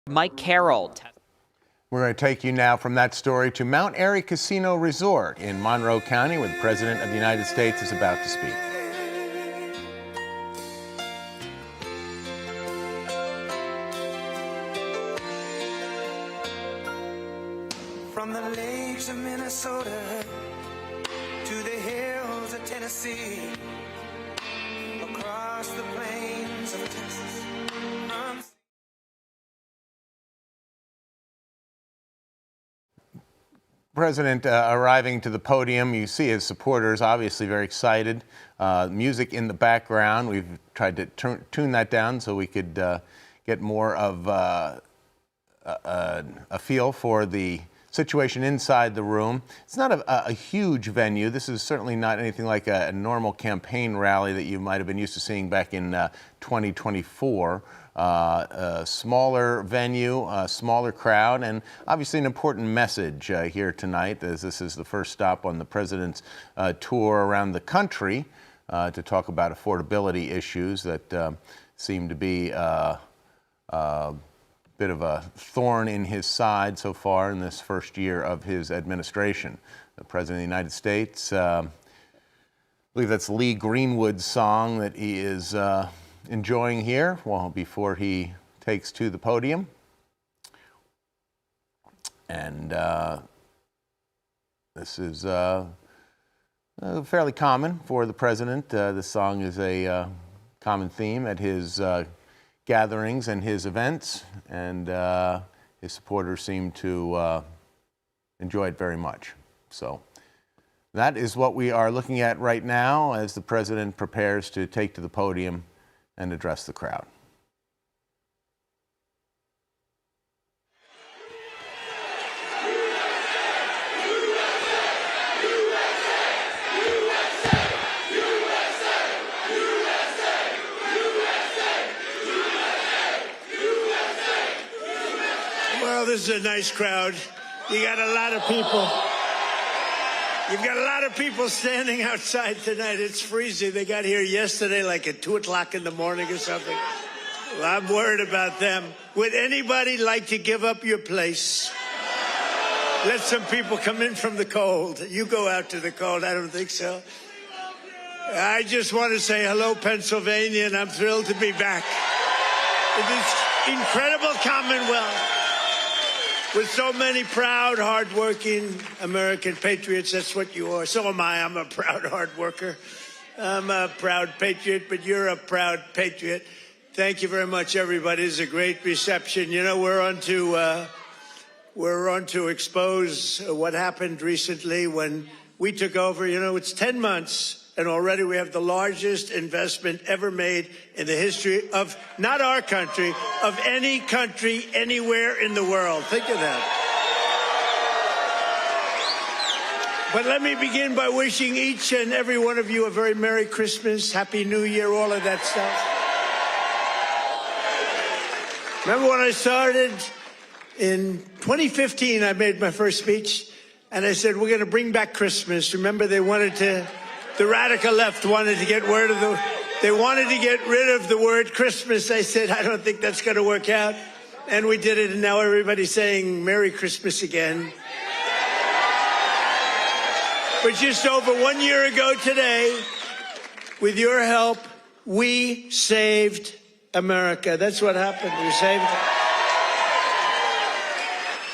Mike Carroll. We're going to take you now from that story to Mount Airy Casino Resort in Monroe County, where the President of the United States is about to speak. From the lakes of Minnesota to the hills of Tennessee, across the plains of Texas. President arriving to the podium, you see his supporters obviously very excited. Music in the background. We've tried to tune that down so we could get more of a feel for the situation inside the room. It's not a huge venue. This is certainly not anything like a normal campaign rally that you might have been used to seeing back in 2024. A smaller venue, a smaller crowd, and obviously an important message here tonight, as this is the first stop on the president's tour around the country to talk about affordability issues that seem to be a bit of a thorn in his side so far in this first year of his administration. The President of the United States, I believe that's Lee Greenwood's song that he is enjoying here before he takes to the podium. And this is fairly common for the president. This song is a common theme at his gatherings and his events, and his supporters seem to enjoy it very much. So that is what we are looking at right now as the president prepares to take to the podium and address the crowd. Well, this is a nice crowd. You got a lot of people. You've got a lot of people standing outside tonight. It's freezing. They got here yesterday like at 2 o'clock in the morning or something. Well, I'm worried about them. Would anybody like to give up your place? Let some people come in from the cold. You go out to the cold. I don't think so. I just want to say hello, Pennsylvania, and I'm thrilled to be back in this incredible Commonwealth with so many proud, hardworking American patriots. That's what you are. So am I. I'm a proud hard worker. I'm a proud patriot, but you're a proud patriot. Thank you very much, everybody. It's a great reception. You know, we're on to expose what happened recently when we took over. You know, it's 10 months. And already we have the largest investment ever made in the history of, not our country, of any country anywhere in the world. Think of that. But let me begin by wishing each and every one of you a very Merry Christmas, Happy New Year, all of that stuff. Remember when I started in 2015, I made my first speech, and I said, we're going to bring back Christmas. Remember, the radical left wanted to get rid of the word Christmas. I said, I don't think that's going to work out. And we did it, and now everybody's saying Merry Christmas again. But just over 1 year ago today, with your help, we saved America. That's what happened. We saved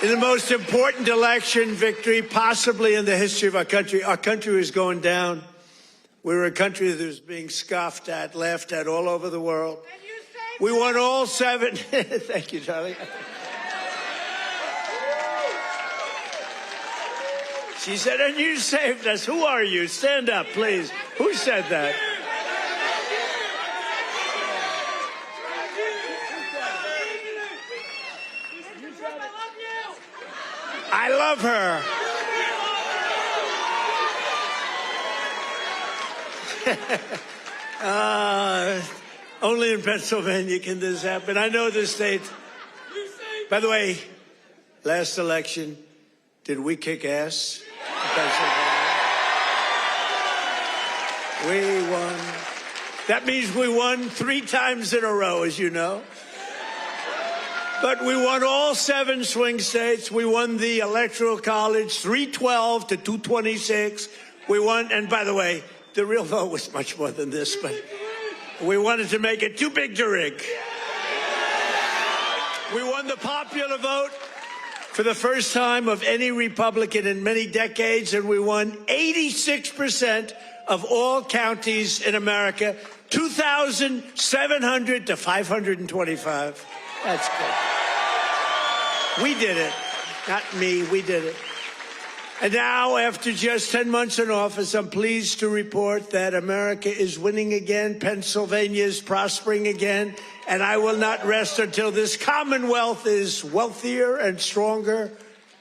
it. In the most important election victory possibly in the history of our country was going down. We were a country that was being scoffed at, laughed at all over the world. We won all 7. Thank you, Charlie. She said, and you saved us. Who are you? Stand up, please. Who said that? I love her. Only in Pennsylvania can this happen. I know this state. By the way, last election, did we kick ass in Pennsylvania? We won. That means we won 3 times in a row, as you know. But we won all 7 swing states. We won the Electoral College, 312 to 226. We won, and by the way, the real vote was much more than this, but we wanted to make it too big to rig. We won the popular vote for the first time of any Republican in many decades, and we won 86% of all counties in America, 2,700 to 525. That's good. We did it. Not me, we did it. And now, after just 10 months in office, I'm pleased to report that America is winning again, Pennsylvania is prospering again, and I will not rest until this Commonwealth is wealthier and stronger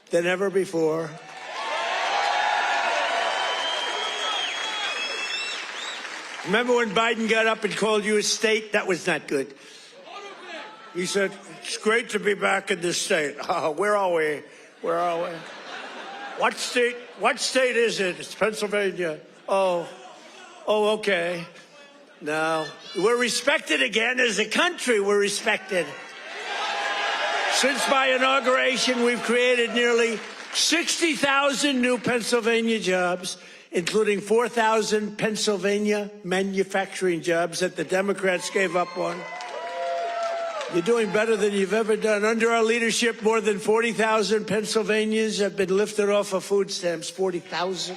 than ever before. Remember when Biden got up and called you a state? That was not good. He said, it's great to be back in this state. Oh, where are we? Where are we? What state is it? It's Pennsylvania. Oh, okay. Now, we're respected again as a country. We're respected. Since my inauguration, we've created nearly 60,000 new Pennsylvania jobs, including 4,000 Pennsylvania manufacturing jobs that the Democrats gave up on. You're doing better than you've ever done. Under our leadership, more than 40,000 Pennsylvanians have been lifted off of food stamps. 40,000.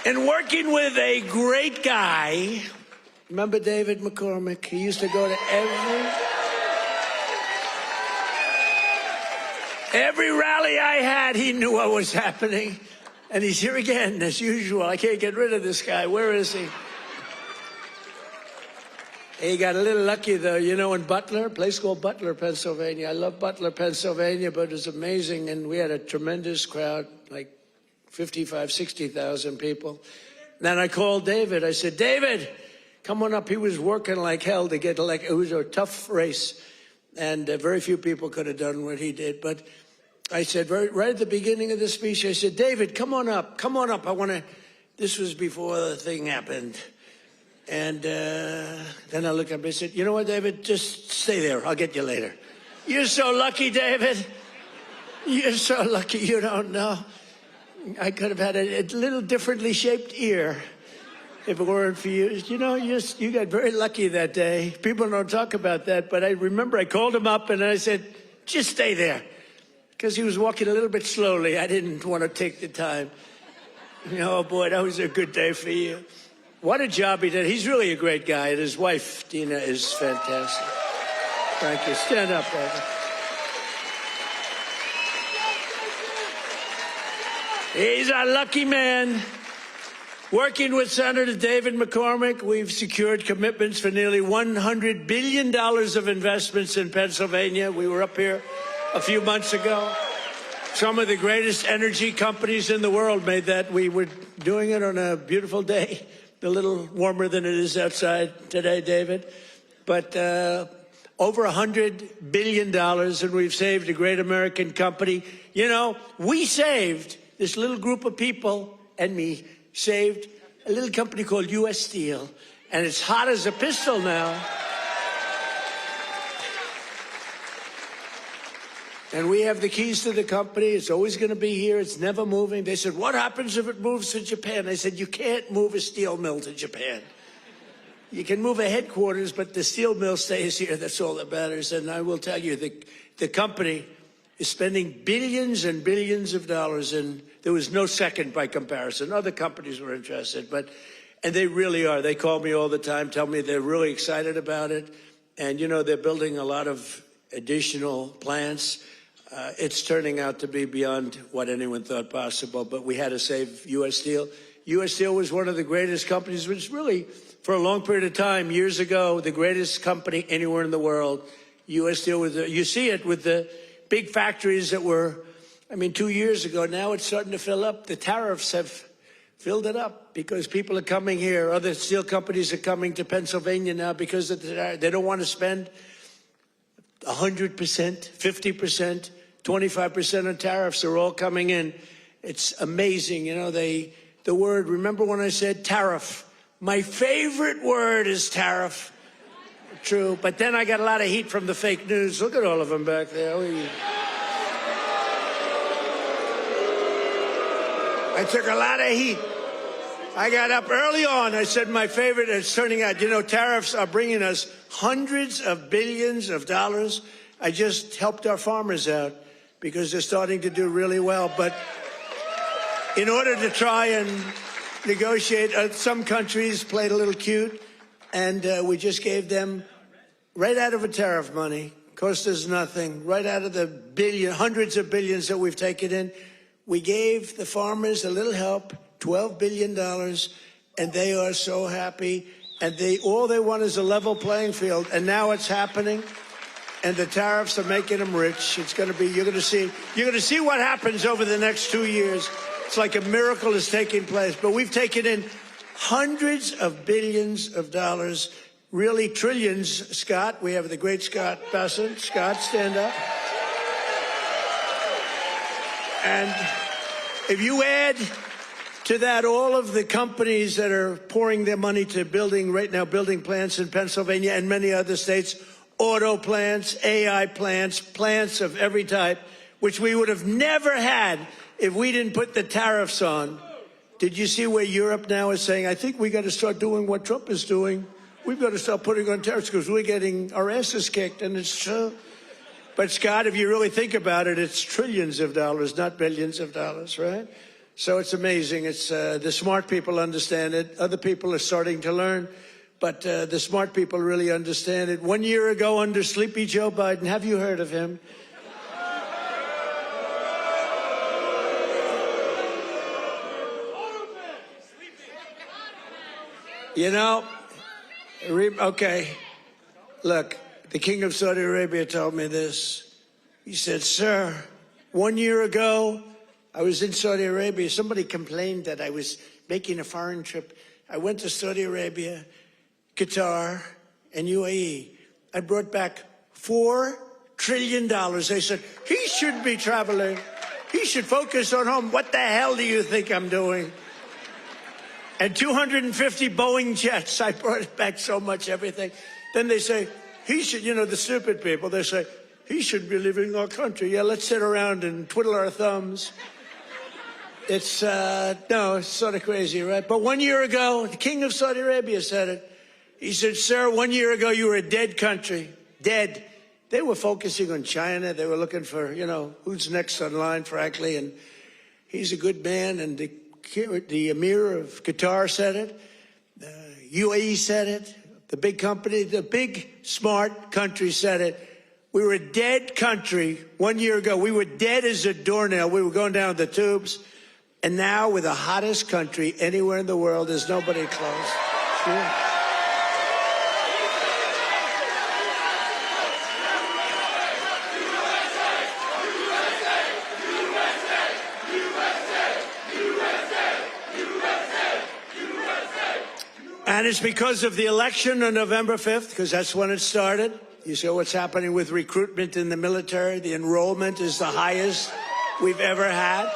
And working with a great guy, remember David McCormick? He used to go to every rally I had. He knew what was happening. And he's here again, as usual. I can't get rid of this guy. Where is he? He got a little lucky, though. You know, in Butler, a place called Butler, Pennsylvania. I love Butler, Pennsylvania, but it was amazing. And we had a tremendous crowd, like 55, 60,000 people. Then I called David. I said, David, come on up. He was working like hell to get elected. It was a tough race. And very few people could have done what he did. But I said, right at the beginning of the speech, I said, David, come on up. Come on up. I want to, this was before the thing happened. And then I looked up and I said, you know what, David, just stay there. I'll get you later. You're so lucky, David. You're so lucky. You don't know. I could have had a little differently shaped ear if it weren't for you. You know, you got very lucky that day. People don't talk about that, but I remember I called him up and I said, just stay there. Because he was walking a little bit slowly. I didn't want to take the time. Oh, boy, that was a good day for you. What a job he did. He's really a great guy. And his wife, Dina, is fantastic. Thank you. Stand up, brother. He's a lucky man. Working with Senator David McCormick, we've secured commitments for nearly $100 billion of investments in Pennsylvania. We were up here a few months ago. Some of the greatest energy companies in the world made that. We were doing it on a beautiful day. A little warmer than it is outside today, David. But over $100 billion, and we've saved a great American company. You know, we saved, this little group of people and me, saved a little company called U.S. Steel, and it's hot as a pistol now. And we have the keys to the company. It's always going to be here. It's never moving. They said, what happens if it moves to Japan? I said, you can't move a steel mill to Japan. You can move a headquarters, but the steel mill stays here. That's all that matters. And I will tell you, the company is spending billions and billions of dollars, and there was no second by comparison. Other companies were interested, and they really are. They call me all the time, tell me they're really excited about it. And, you know, they're building a lot of additional plants. It's turning out to be beyond what anyone thought possible, but we had to save U.S. Steel. U.S. Steel was one of the greatest companies, which really, for a long period of time, years ago, the greatest company anywhere in the world. U.S. Steel was, you see it with the big factories that were, 2 years ago. Now it's starting to fill up. The tariffs have filled it up because people are coming here. Other steel companies are coming to Pennsylvania now because they don't want to spend 100%, 50%, 25% on tariffs. They're all coming in. It's amazing. You know, the word, remember when I said tariff? My favorite word is tariff. true. But then I got a lot of heat from the fake news. Look at all of them back there. I took a lot of heat. I got up early on. I said my favorite is turning out, tariffs are bringing us hundreds of billions of dollars. I just helped our farmers out because they're starting to do really well. But in order to try and negotiate, some countries played a little cute, and we just gave them right out of a tariff money, cost us nothing, right out of the hundreds of billions that we've taken in. We gave the farmers a little help, $12 billion, and they are so happy. And all they want is a level playing field. And now it's happening, and the tariffs are making them rich. It's going to be, you're going to see what happens over the next 2 years. It's like a miracle is taking place. But we've taken in hundreds of billions of dollars, really trillions. Scott, we have the great Scott Bessent. Scott, stand up. And if you add to that all of the companies that are pouring their money to building plants in Pennsylvania and many other states, auto plants, AI plants, plants of every type, which we would have never had if we didn't put the tariffs on. Did you see where Europe now is saying, I think we got to start doing what Trump is doing. We've got to start putting on tariffs because we're getting our asses kicked, and it's true. But, Scott, if you really think about it, it's trillions of dollars, not billions of dollars, right? So it's amazing. It's the smart people understand it. Other people are starting to learn. But the smart people really understand it. 1 year ago, under Sleepy Joe Biden, have you heard of him? Okay, look. The king of Saudi Arabia told me this. He said, sir, 1 year ago, I was in Saudi Arabia. Somebody complained that I was making a foreign trip. I went to Saudi Arabia, Qatar, and UAE. I brought back $4 trillion. They said, he shouldn't be traveling. He should focus on home. What the hell do you think I'm doing? And 250 Boeing jets. I brought back so much everything. Then they say, he should, the stupid people, they say, he should be leaving our country. Yeah, let's sit around and twiddle our thumbs. It's sort of crazy, right? But 1 year ago, the king of Saudi Arabia said it. He said, sir, 1 year ago, you were a dead country. Dead. They were focusing on China. They were looking for, who's next on line, frankly. And he's a good man. And the emir of Qatar said it. The UAE said it. The big company, the big, smart country said it. We were a dead country 1 year ago. We were dead as a doornail. We were going down the tubes. And now we're the hottest country anywhere in the world. There's nobody close. Sure. And it's because of the election on November 5th, because that's when it started. You see what's happening with recruitment in the military. The enrollment is the highest we've ever had.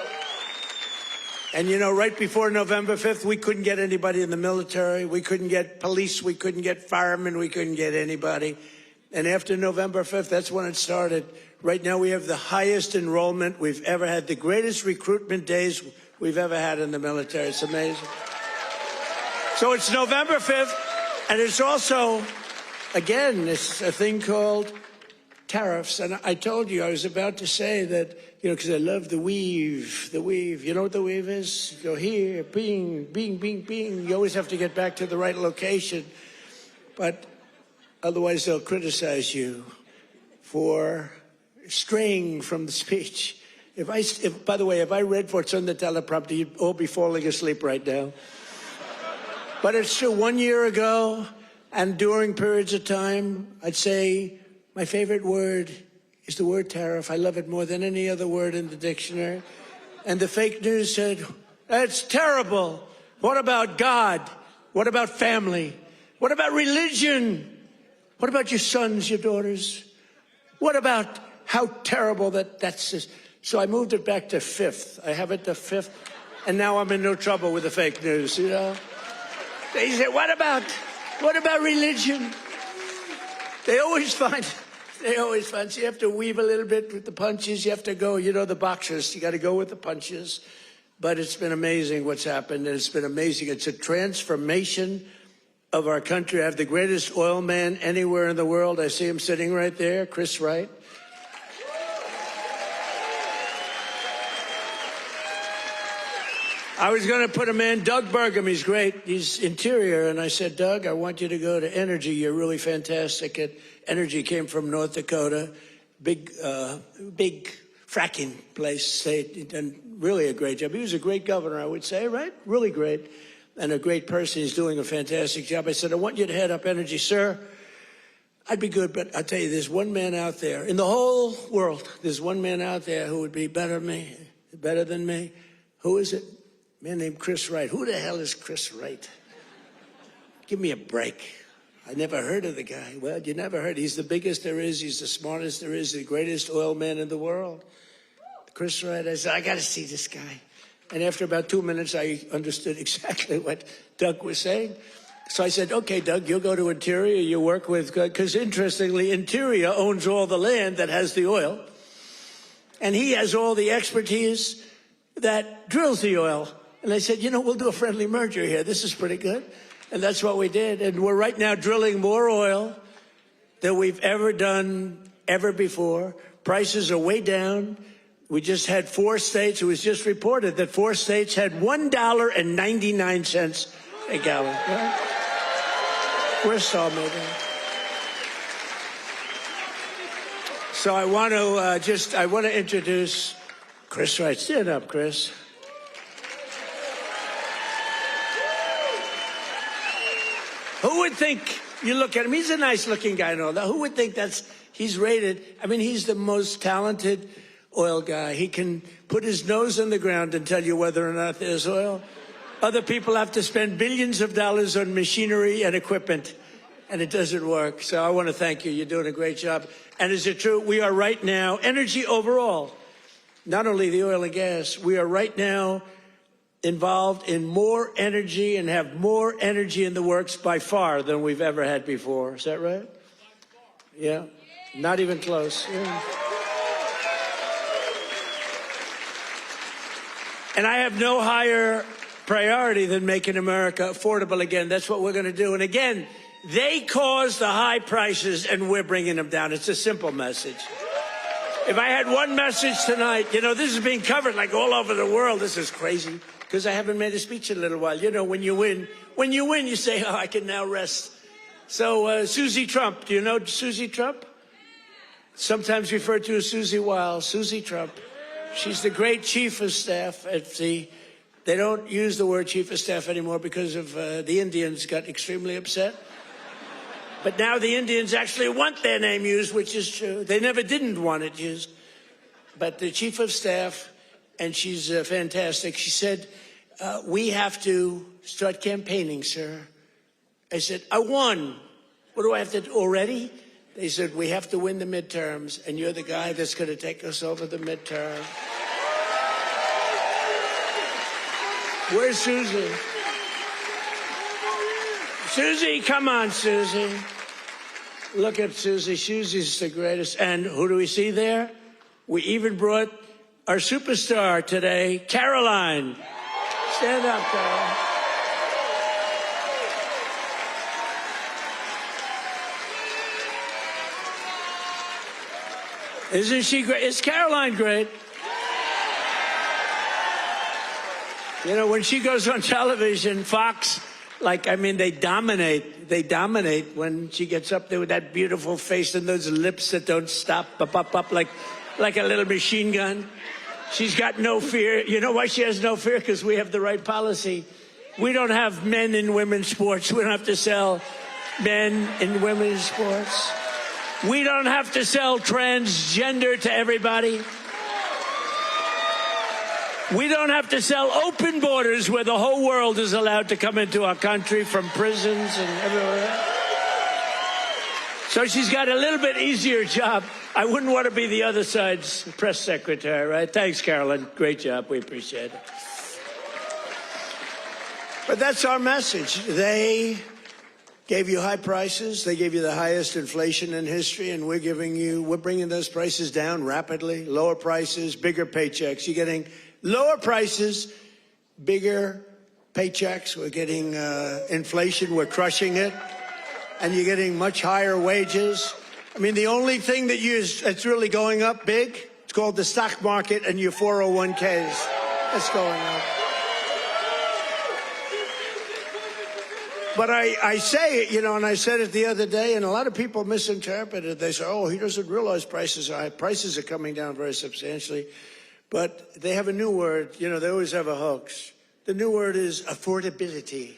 And, right before November 5th, we couldn't get anybody in the military. We couldn't get police. We couldn't get firemen. We couldn't get anybody. And after November 5th, that's when it started. Right now, we have the highest enrollment we've ever had, the greatest recruitment days we've ever had in the military. It's amazing. So it's November 5th, and it's also, again, it's a thing called tariffs. And I told you, I was about to say that, because I love the weave. The weave. You know what the weave is? You go here, bing, bing, bing, bing. You always have to get back to the right location. But otherwise, they'll criticize you for straying from the speech. By the way, if I read what's on the teleprompter, you'd all be falling asleep right now. But it's true. 1 year ago, and during periods of time, I'd say my favorite word is the word tariff. I love it more than any other word in the dictionary. And the fake news said, that's terrible. What about God? What about family? What about religion? What about your sons, your daughters? What about how terrible that's just. So I moved it back to 5th. I have it to 5th. And now I'm in no trouble with the fake news, They say, what about religion? They always find, so you have to weave a little bit with the punches. You have to go, you know, the boxers, you got to go with the punches. But it's been amazing what's happened, and it's been amazing. It's a transformation of our country. I have the greatest oil man anywhere in the world. I see him sitting right there, Chris Wright. I was going to put him in, Doug Burgum. He's great. He's interior. And I said, Doug, I want you to go to Energy. You're really fantastic at Energy. Came from North Dakota. Big fracking place. They've done really a great job. He was a great governor, I would say, right? Really great. And a great person. He's doing a fantastic job. I said, I want you to head up Energy, sir. I'd be good, but I'll tell you, there's one man out there. In the whole world, there's one man out there who would be better than me. Who is it? A man named Chris Wright. Who the hell is Chris Wright? Give me a break. I never heard of the guy. Well, you never heard. He's the biggest there is. He's the smartest there is. The greatest oil man in the world. Chris Wright. I said, I got to see this guy. And after about 2 minutes, I understood exactly what Doug was saying. So I said, okay, Doug, you'll go to Interior. You work with, because interestingly, Interior owns all the land that has the oil. And he has all the expertise that drills the oil. And I said, you know, we'll do a friendly merger here. This is pretty good. And that's what we did. And we're right now drilling more oil than we've ever done ever before. Prices are way down. We just had 4 states. It was just reported that 4 states had $1.99 a gallon. Right? We're still moving. So I want to introduce Chris Wright. Stand up, Chris. Who would think, you look at him, he's a nice looking guy and all that. Who would think he's rated, I mean, he's the most talented oil guy. He can put his nose on the ground and tell you whether or not there's oil. Other people have to spend billions of dollars on machinery and equipment, and it doesn't work. So I want to thank you. You're doing a great job. And is it true? We are right now, energy overall, not only the oil and gas, we are right now involved in more energy and have more energy in the works by far than we've ever had before. Is that right? Yeah. Not even close. Yeah. And I have no higher priority than making America affordable again. That's what we're going to do. And again, they caused the high prices and we're bringing them down. It's a simple message. If I had one message tonight, you know, this is being covered like all over the world. This is crazy because I haven't made a speech in a little while. You know, when you win, you say, oh, I can now rest. So Susie Trump, do you know Susie Trump? Sometimes referred to as Susie Wiles. Susie Trump. She's the great chief of staff at they don't use the word chief of staff anymore because of the Indians got extremely upset. But now the Indians actually want their name used, which is true. They never didn't want it used. But the chief of staff, and she's fantastic, she said, we have to start campaigning, sir. I said, I won. What do I have to do already? They said, we have to win the midterms, and you're the guy that's going to take us over the midterm. Where's Susie? Susie, come on, Susie. Look at Susie. Susie's the greatest. And who do we see there? We even brought our superstar today, Caroline. Stand up, Caroline. Isn't she great? Is Caroline great? You know, when she goes on television, Fox, they dominate. They dominate when she gets up there with that beautiful face and those lips that don't stop, up, like a little machine gun. She's got no fear. You know why she has no fear? Because we have the right policy. We don't have men in women's sports. We don't have to sell men in women's sports. We don't have to sell transgender to everybody. We don't have to sell open borders where the whole world is allowed to come into our country from prisons and everywhere else. So she's got a little bit easier job. I wouldn't want to be the other side's press secretary, right? Thanks, Carolyn. Great job. We appreciate it. But that's our message. They gave you high prices. They gave you the highest inflation in history, and we're bringing those prices down rapidly. Lower prices, bigger paychecks. You're getting lower prices, bigger paychecks. We're getting inflation. We're crushing it. And you're getting much higher wages. I mean, the only thing that's really going up big, it's called the stock market and your 401ks. That's going up. But I say it, and I said it the other day, and a lot of people misinterpret it. They say, oh, he doesn't realize prices are high. Prices are coming down very substantially. But they have a new word. They always have a hoax. The new word is affordability.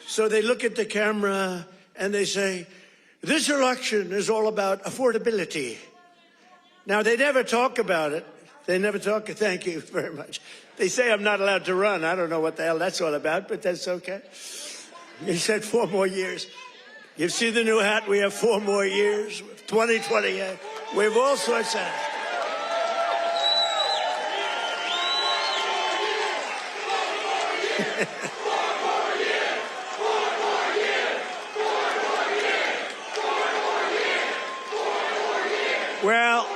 So they look at the camera and they say, this election is all about affordability. Now, they never talk about it. They never talk. Thank you very much. They say I'm not allowed to run. I don't know what the hell that's all about, but that's okay. He said 4 more years. You see the new hat? We have 4 more years. 2028. We have all sorts of. Well,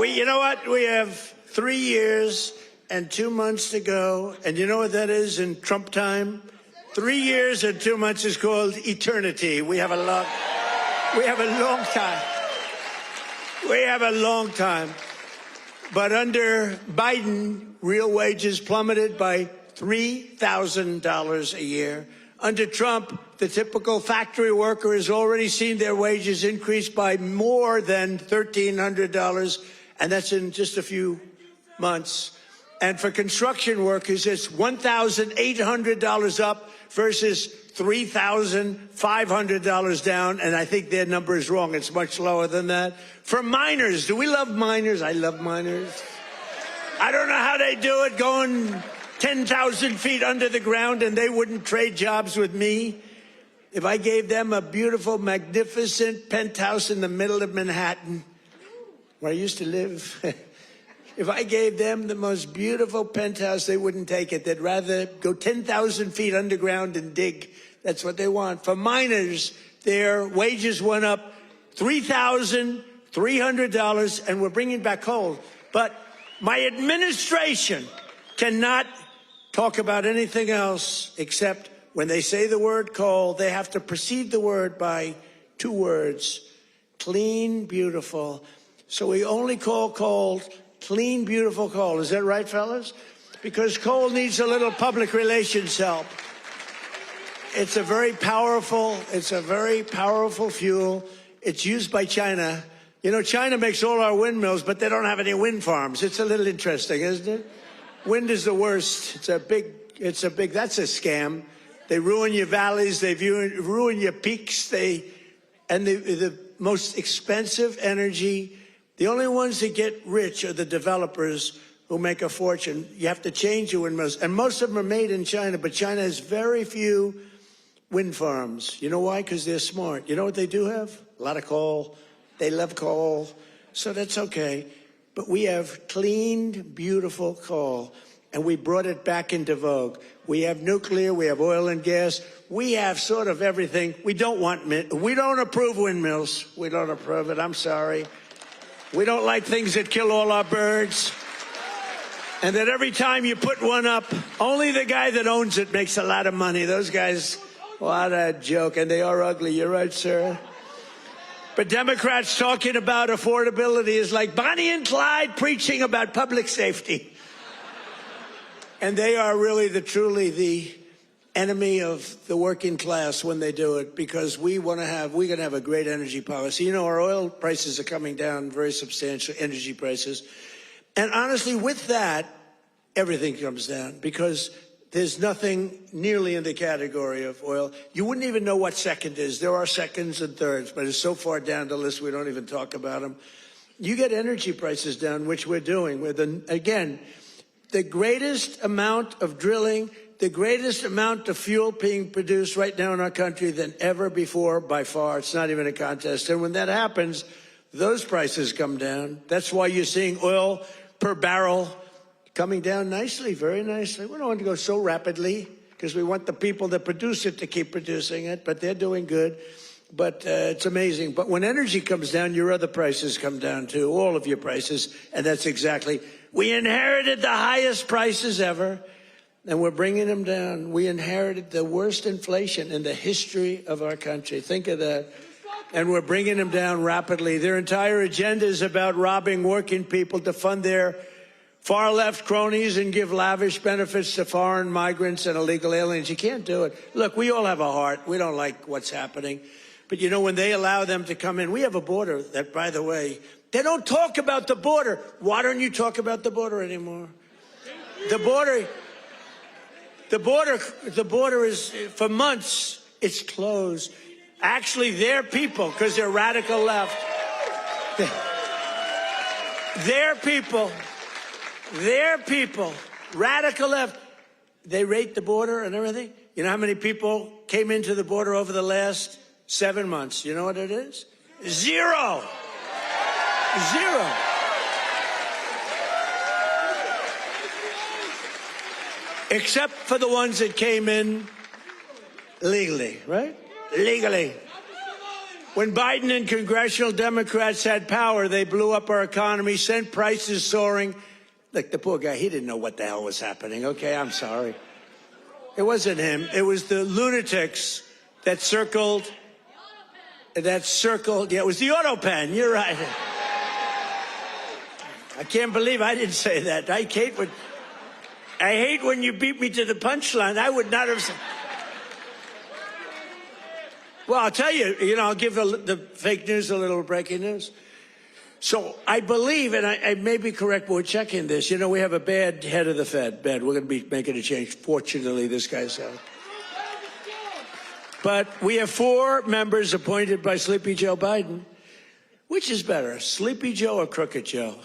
you know what? We have 3 years and 2 months to go. And you know what that is in Trump time? 3 years and 2 months is called eternity. We have a long time. We have a long time. But under Biden, real wages plummeted by $3,000 a year. Under Trump, the typical factory worker has already seen their wages increase by more than $1,300, and that's in just a few months. And for construction workers, it's $1,800 up versus $3,500 down, and I think their number is wrong. It's much lower than that. For miners, do we love miners? I love miners. I don't know how they do it, going 10,000 feet under the ground, and they wouldn't trade jobs with me. If I gave them a beautiful, magnificent penthouse in the middle of Manhattan, where I used to live, if I gave them the most beautiful penthouse, they wouldn't take it. They'd rather go 10,000 feet underground and dig. That's what they want. For miners, their wages went up $3,300, and we're bringing back coal. But my administration cannot talk about anything else except when they say the word coal, they have to precede the word by 2 words: clean, beautiful. So we only call coal clean, beautiful coal. Is that right, fellas? Because coal needs a little public relations help. It's a very powerful fuel. It's used by China. China makes all our windmills, but they don't have any wind farms. It's a little interesting, isn't it? Wind is the worst. That's a scam. They ruin your valleys. They ruin your peaks. And the most expensive energy, the only ones that get rich are the developers who make a fortune. You have to change your windmills. And most of them are made in China, but China has very few wind farms. You know why? Because they're smart. You know what they do have? A lot of coal. They love coal. So that's okay. But we have clean, beautiful coal, and we brought it back into vogue. We have nuclear, we have oil and gas, we have sort of everything. We don't approve windmills. We don't approve it, I'm sorry. We don't like things that kill all our birds. And that every time you put one up, only the guy that owns it makes a lot of money. Those guys, what a joke. And they are ugly, you're right, sir. But Democrats talking about affordability is like Bonnie and Clyde preaching about public safety. And they are really truly the enemy of the working class when they do it, because we're going to have a great energy policy. Our oil prices are coming down very substantial, energy prices. And honestly, with that, everything comes down, because there's nothing nearly in the category of oil. You wouldn't even know what second is. There are seconds and thirds, but it's so far down the list we don't even talk about them. You get energy prices down, which we're doing. Again, the greatest amount of drilling, the greatest amount of fuel being produced right now in our country than ever before, by far. It's not even a contest. And when that happens, those prices come down. That's why you're seeing oil per barrel coming down nicely, very nicely. We don't want to go so rapidly, because we want the people that produce it to keep producing it, but they're doing good. But it's amazing. But when energy comes down, your other prices come down too, all of your prices. And that's exactly, we inherited the highest prices ever, and we're bringing them down. We inherited the worst inflation in the history of our country. Think of that. And we're bringing them down rapidly. Their entire agenda is about robbing working people to fund their far-left cronies and give lavish benefits to foreign migrants and illegal aliens. You can't do it. Look, we all have a heart. We don't like what's happening. But, you know, when they allow them to come in, we have a border that, by the way, they don't talk about the border. Why don't you talk about the border anymore? The border is, for months, it's closed. Actually, their people, because they're radical left, their people, radical left, they rate the border and everything. You know how many people came into the border over the last 7 months? You know what it is? Zero. Zero. Except for the ones that came in legally, right? Legally. When Biden and congressional Democrats had power, they blew up our economy, sent prices soaring. Look, the poor guy, he didn't know what the hell was happening. Okay, I'm sorry. It wasn't him. It was the lunatics that circled. Yeah, it was the auto pen. You're right. I can't believe I didn't say that. I hate when you beat me to the punchline. I would not have said. Well, I'll tell you, I'll give the fake news a little breaking news. So I believe, and I may be correct, but we're checking this. We have a bad head of the Fed. We're going to be making a change. Fortunately, this guy's out. But we have 4 members appointed by Sleepy Joe Biden. Which is better, Sleepy Joe or Crooked Joe?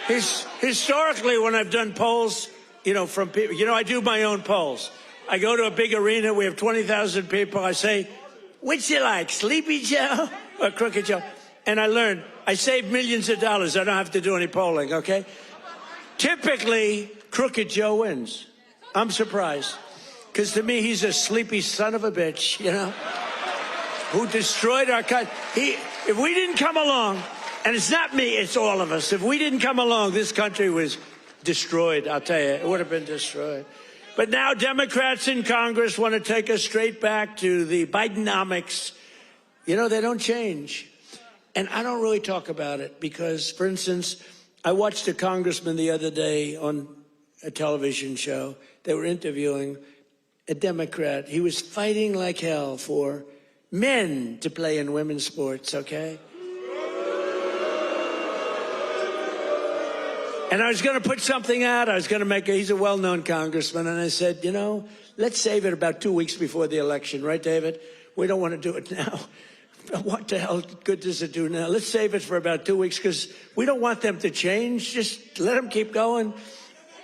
Historically, when I've done polls, from people, I do my own polls. I go to a big arena. We have 20,000 people. I say, which you like, Sleepy Joe or Crooked Joe? And I learned, I save millions of dollars. I don't have to do any polling, okay? Typically, Crooked Joe wins. I'm surprised. Because to me, he's a sleepy son of a bitch, who destroyed our country. If we didn't come along, and it's not me, it's all of us. If we didn't come along, this country was destroyed, I'll tell you. It would have been destroyed. But now Democrats in Congress want to take us straight back to the Bidenomics. They don't change. And I don't really talk about it because, for instance, I watched a congressman the other day on a television show. They were interviewing a Democrat. He was fighting like hell for men to play in women's sports, okay? And I was going to put something out. I was going to he's a well-known congressman. And I said, let's save it about 2 weeks before the election. Right, David? We don't want to do it now. What the hell good does it do now? Let's save it for about 2 weeks because we don't want them to change. Just let them keep going.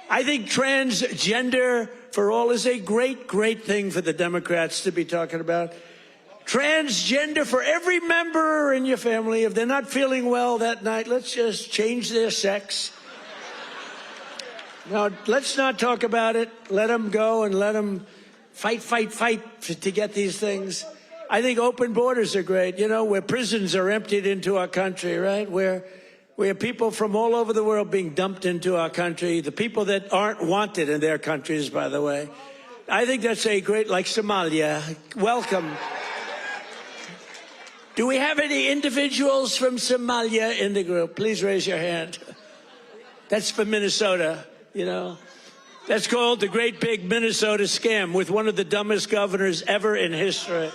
I think transgender for all is a great, great thing for the Democrats to be talking about. Transgender for every member in your family. If they're not feeling well that night, let's just change their sex. Now, let's not talk about it. Let them go and let them fight to get these things. I think open borders are great, where prisons are emptied into our country, right? Where people from all over the world being dumped into our country, the people that aren't wanted in their countries, by the way. I think that's a great, like Somalia. Welcome. Do we have any individuals from Somalia in the group? Please raise your hand. That's for Minnesota. That's called the Great Big Minnesota Scam with one of the dumbest governors ever in history.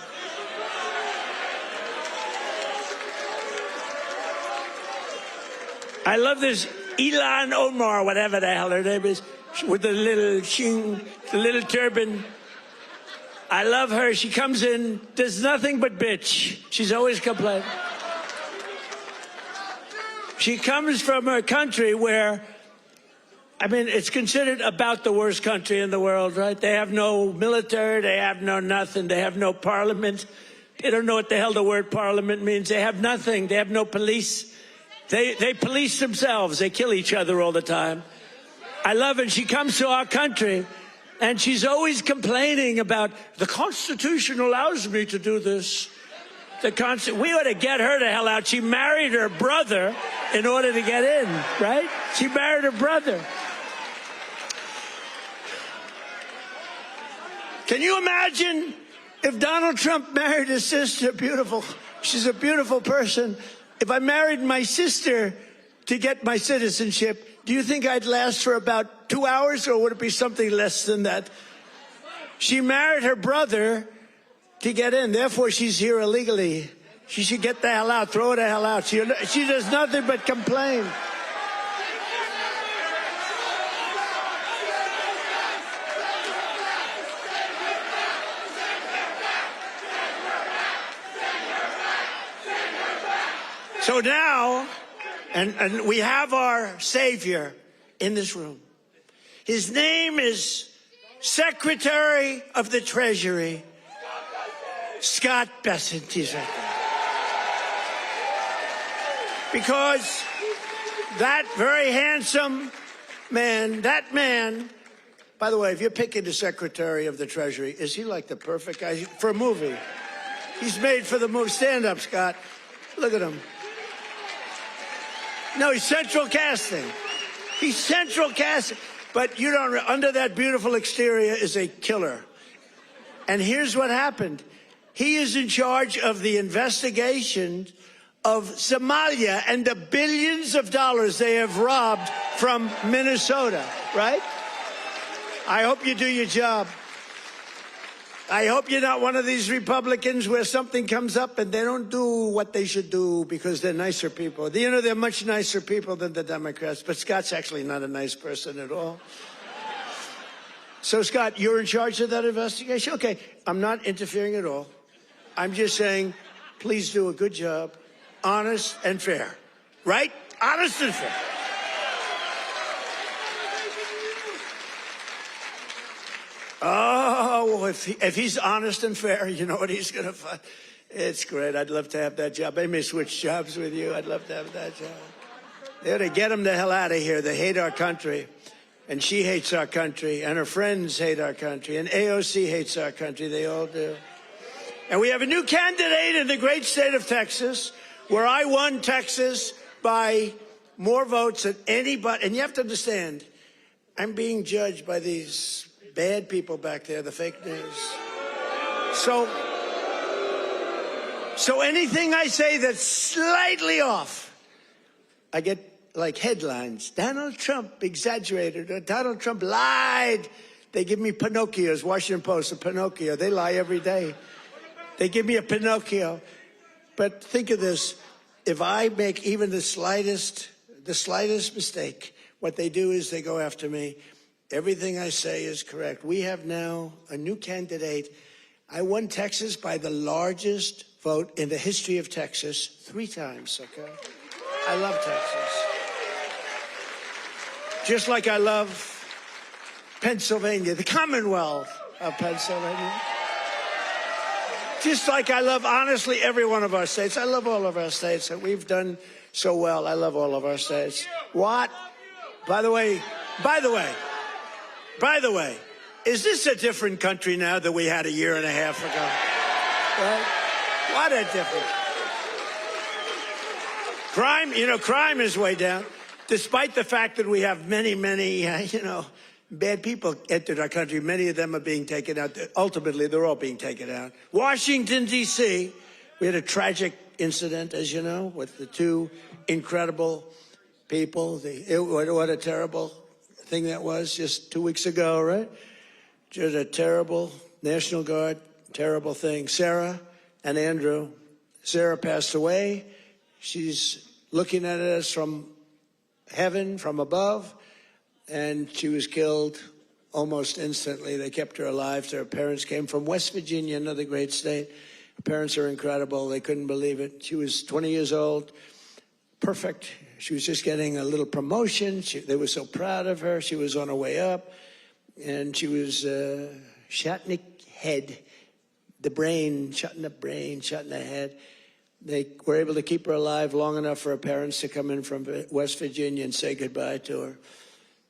I love this Ilan Omar, whatever the hell her name is, with the little turban. I love her. She comes in, does nothing but bitch. She's always complaining. She comes from a country where, it's considered about the worst country in the world, right? They have no military, they have no nothing, they have no parliament. They don't know what the hell the word parliament means. They have nothing, they have no police. They police themselves, they kill each other all the time. I love it. She comes to our country, and she's always complaining about the Constitution allows me to do this. We ought to get her the hell out. She married her brother in order to get in, right? She married her brother. Can you imagine if Donald Trump married his sister? Beautiful. She's a beautiful person. If I married my sister to get my citizenship, do you think I'd last for about 2 hours, or would it be something less than that? She married her brother to get in. Therefore, she's here illegally. She should get the hell out. Throw her the hell out. She does nothing but complain. So now, and we have our Savior in this room. His name is Secretary of the Treasury, Scott Bessent. He's right there. Because that very handsome man, by the way, if you're picking the Secretary of the Treasury, is he like the perfect guy for a movie? He's made for the movie. Stand up, Scott. Look at him. No, he's central casting. He's central casting. But you don't, under that beautiful exterior is a killer. And here's what happened. He is in charge of the investigation of Somalia and the billions of dollars they have robbed from Minnesota, right? I hope you do your job. I hope you're not one of these Republicans where something comes up and they don't do what they should do because they're nicer people. You know, they're much nicer people than the Democrats, but Scott's actually not a nice person at all. So, Scott, you're in charge of that investigation? Okay, I'm not interfering at all. I'm just saying, please do a good job, honest and fair, right? Honest and fair. Oh, if he's honest and fair, you know what he's going to find? It's great. I'd love to have that job. I may switch jobs with you. I'd love to have that job. They ought to get him the hell out of here. They hate our country. And she hates our country. And her friends hate our country. And AOC hates our country. They all do. And we have a new candidate in the great state of Texas, where I won Texas by more votes than anybody. And you have to understand, I'm being judged by these bad people back there, the fake news. So anything I say that's slightly off, I get like headlines. Donald Trump exaggerated, or Donald Trump lied. They give me Pinocchios, Washington Post, a Pinocchio. They lie every day. They give me a Pinocchio. But think of this. If I make even the slightest mistake, what they do is they go after me. Everything I say is correct. We have now a new candidate. I won Texas by the largest vote in the history of Texas 3 times, okay? I love Texas. Just like I love Pennsylvania, the Commonwealth of Pennsylvania. Just like I love, honestly, every one of our states. I love all of our states. We've done so well. I love all of our states. What? By the way, is this a different country now than we had a year and a half ago? Right? What a difference. Crime is way down, despite the fact that we have many, bad people entered our country. Many of them are being taken out. Ultimately, they're all being taken out. Washington, D.C., we had a tragic incident, as you know, with the 2 incredible people. What a terrible thing that was just 2 weeks ago, right? Just a terrible National Guard, terrible thing. Sarah and Andrew. Sarah passed away. She's looking at us from heaven, from above, and she was killed almost instantly. They kept her alive. Her parents came from West Virginia, another great state. Her parents are incredible. They couldn't believe it. She was 20 years old, perfect. She was just getting a little promotion. They were so proud of her. She was on her way up, and she was shot in the head, the brain, shot in the head. They were able to keep her alive long enough for her parents to come in from West Virginia and say goodbye to her.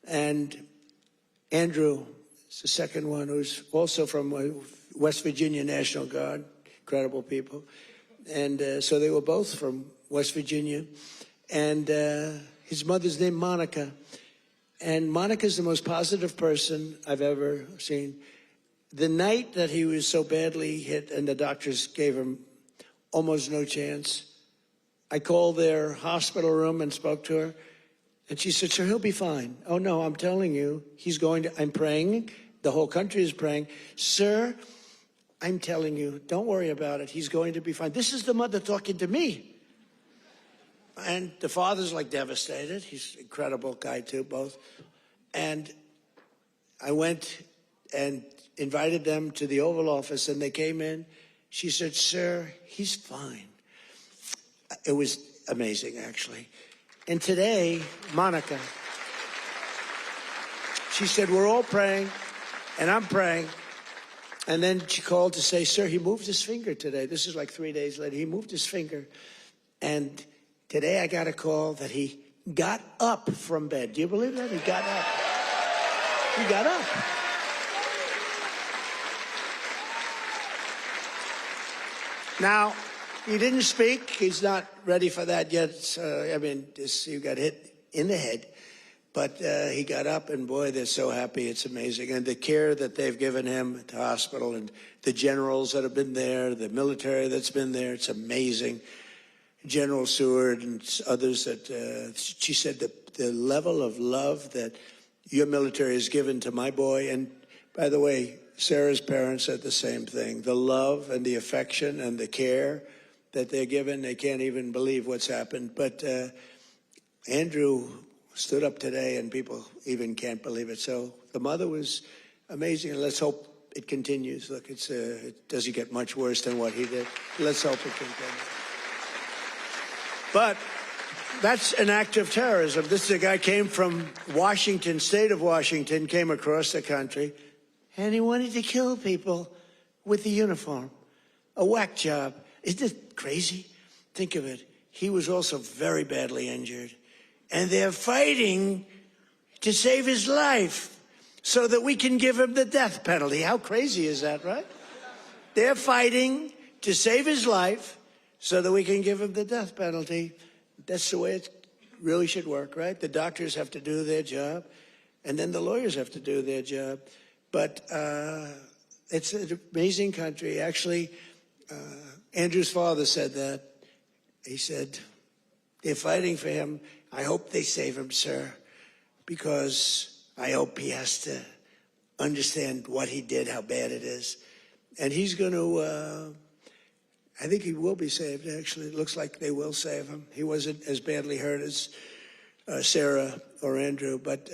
And Andrew is the second one, who's also from West Virginia National Guard, incredible people. And so they were both from West Virginia. And his mother's named Monica. And Monica's the most positive person I've ever seen. The night that he was so badly hit and the doctors gave him almost no chance, I called their hospital room and spoke to her. And she said, sir, he'll be fine. Oh, no, I'm telling you, I'm praying. The whole country is praying. Sir, I'm telling you, don't worry about it. He's going to be fine. This is the mother talking to me. And the father's like devastated. He's an incredible guy too, both. And I went and invited them to the Oval Office, and they came in. She said, sir, he's fine. It was amazing, actually. And today, Monica, she said, we're all praying, and I'm praying. And then she called to say, sir, he moved his finger today. This is like 3 days later. He moved his finger. And today I got a call that he got up from bed. Do you believe that? He got up. He got up. Now, he didn't speak. He's not ready for that yet. He got hit in the head. But he got up, and boy, they're so happy. It's amazing. And the care that they've given him at the hospital, and the generals that have been there, the military that's been there, it's amazing. General Seward and others that she said the level of love that your military has given to my boy. And by the way, Sarah's parents said the same thing. The love and the affection and the care that they're given, they can't even believe what's happened. But Andrew stood up today, and people even can't believe it. So the mother was amazing, and let's hope it continues. Look, it doesn't get much worse than what he did. Let's hope it continues. But that's an act of terrorism. This is a guy came from Washington, state of Washington, came across the country, and he wanted to kill people with the uniform. A whack job. Isn't it crazy? Think of it. He was also very badly injured. And they're fighting to save his life so that we can give him the death penalty. How crazy is that, right? They're fighting to save his life so that we can give him the death penalty. That's the way it really should work, right? The doctors have to do their job, and then the lawyers have to do their job. But it's an amazing country. Actually, Andrew's father said that. He said, they're fighting for him. I hope they save him, sir, because I hope he has to understand what he did, how bad it is. And he's going to, I think he will be saved, actually. It looks like they will save him. He wasn't as badly hurt as Sarah or Andrew, but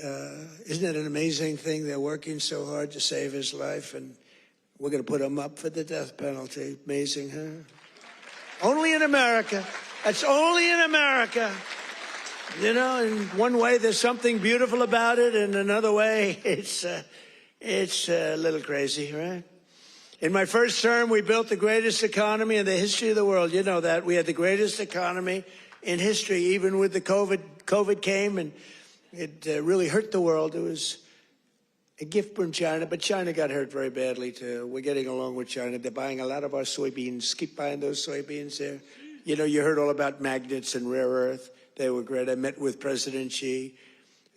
isn't it an amazing thing? They're working so hard to save his life, and we're going to put him up for the death penalty. Amazing, huh? Only in America. That's only in America. You know, in one way, there's something beautiful about it. In another way, it's a little crazy, right? In my first term, we built the greatest economy in the history of the world. You know that. We had the greatest economy in history, even with the COVID came, and it really hurt the world. It was a gift from China, but China got hurt very badly, too. We're getting along with China. They're buying a lot of our soybeans. Keep buying those soybeans there. You know, you heard all about magnets and rare earth. They were great. I met with President Xi.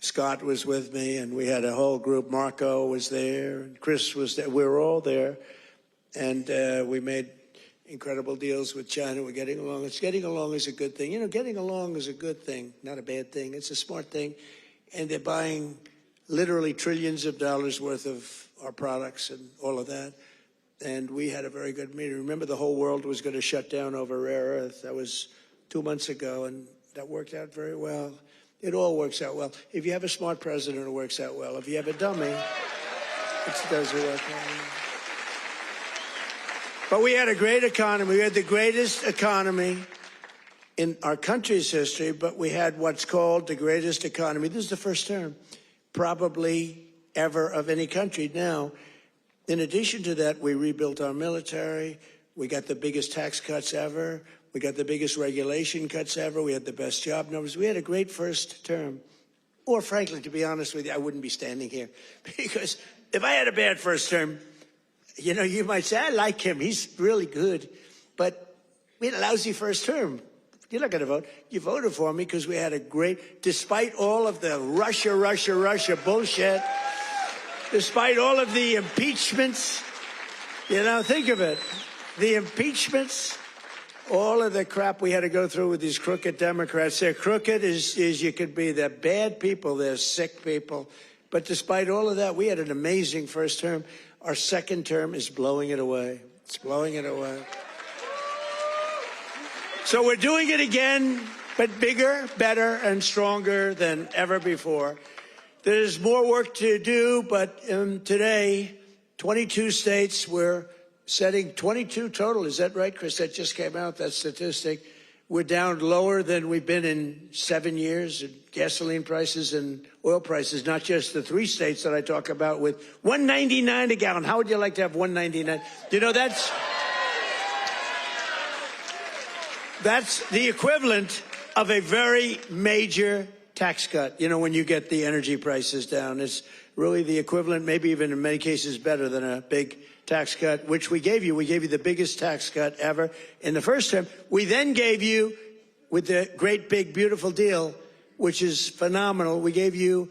Scott was with me, and we had a whole group. Marco was there, and Chris was there. We were all there, and we made incredible deals with China. We're getting along. Getting along is a good thing. You know, getting along is a good thing, not a bad thing. It's a smart thing, and they're buying literally trillions of dollars worth of our products and all of that. And we had a very good meeting. Remember, the whole world was going to shut down over rare earth. That was 2 months ago, and that worked out very well. It all works out well. If you have a smart president, it works out well. If you have a dummy, it doesn't work out. But we had a great economy. We had the greatest economy in our country's history, but we had what's called the greatest economy. This is the first term, probably ever, of any country. Now, in addition to that, we rebuilt our military. We got the biggest tax cuts ever. We got the biggest regulation cuts ever. We had the best job numbers. We had a great first term. or frankly, to be honest with you, I wouldn't be standing here. Because if I had a bad first term, you know, you might say, I like him, he's really good. But we had a lousy first term. You're not going to vote. You voted for me because we had a great, despite all of the Russia bullshit, despite all of the impeachments, you know, think of it. The impeachments, all of the crap we had to go through with these crooked Democrats. They're crooked as you could be. They're bad people. They're sick people. But despite all of that, we had an amazing first term. Our second term is blowing it away. It's blowing it away. So we're doing it again, but bigger, better, and stronger than ever before. There's more work to do, but today, 22 states, we're setting 22 total. Is that right, Chris? That just came out, that statistic. We're down lower than we've been in 7 years in gasoline prices and oil prices, not just the 3 states that I talk about with $1.99 a gallon. How would you like to have $1.99? You know, that's the equivalent of a very major tax cut. You know, when you get the energy prices down, it's really the equivalent, maybe even in many cases better than a big tax cut, which we gave you. We gave you the biggest tax cut ever in the first term. We then gave you, with the great big beautiful deal, which is phenomenal, we gave you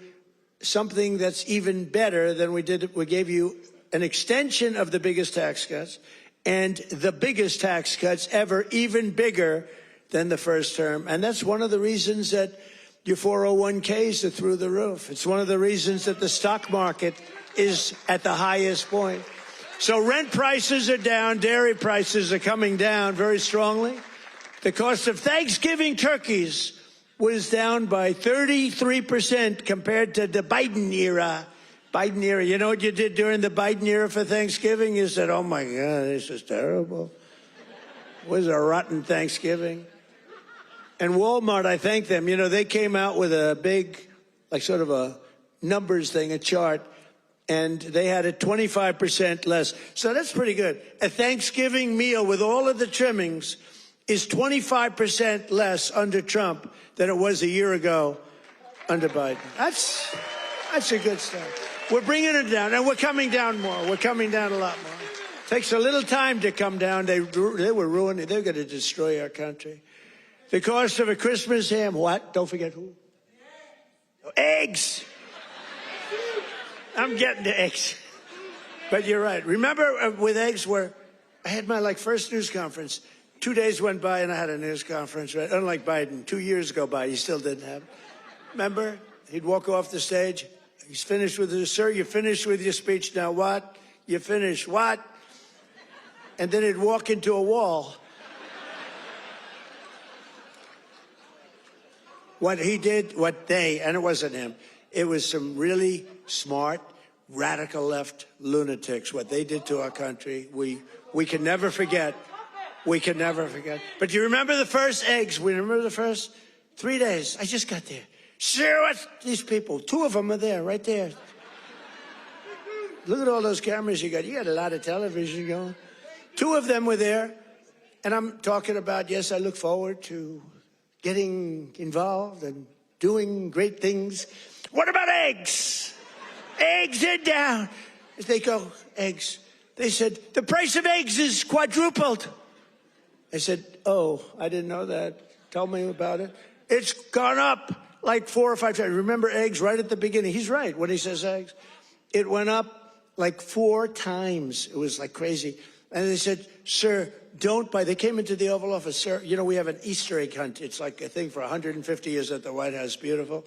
something that's even better than we did. We gave you an extension of the biggest tax cuts and the biggest tax cuts ever, even bigger than the first term. And that's one of the reasons that your 401ks are through the roof. It's one of the reasons that the stock market is at the highest point. So rent prices are down, dairy prices are coming down very strongly. The cost of Thanksgiving turkeys was down by 33% compared to the Biden era. You know what you did during the Biden era for Thanksgiving? You said, oh my God, this is terrible. It was a rotten Thanksgiving. And Walmart, I thank them. You know, they came out with a big, like sort of a numbers thing, a chart, and they had it 25% less. So that's pretty good. A Thanksgiving meal with all of the trimmings is 25% less under Trump than it was a year ago under Biden. That's a good start. We're bringing it down, and we're coming down more. We're coming down a lot more. Takes a little time to come down. They were ruining. They're going to destroy our country. The cost of a Christmas ham, what? Don't forget who? Eggs. I'm getting to eggs. But you're right. Remember with eggs where I had my first news conference. 2 days went by and I had a news conference, right? Unlike Biden, 2 years go by, he still didn't have it. Remember? He'd walk off the stage. He's finished with his, sir, you finished with your speech. Now what? You finished what? And then he'd walk into a wall. What he did, and it wasn't him, it was some really smart, radical left lunatics. What they did to our country, we can never forget. We can never forget. But you remember the first eggs? We remember the first 3 days. I just got there. Sure, what's these people? 2 of them are there, right there. Look at all those cameras you got. You got a lot of television going. 2 of them were there. And I'm talking about, yes, I look forward to getting involved and doing great things. What about eggs? Eggs are down. They go, eggs. They said, the price of eggs is quadrupled. I said, oh, I didn't know that. Tell me about it. It's gone up like 4 or 5 times. Remember eggs right at the beginning? He's right when he says eggs. It went up like 4 times. It was like crazy. And they said, sir, don't buy. They came into the Oval Office. Sir, you know, we have an Easter egg hunt. It's like a thing for 150 years at the White House. Beautiful.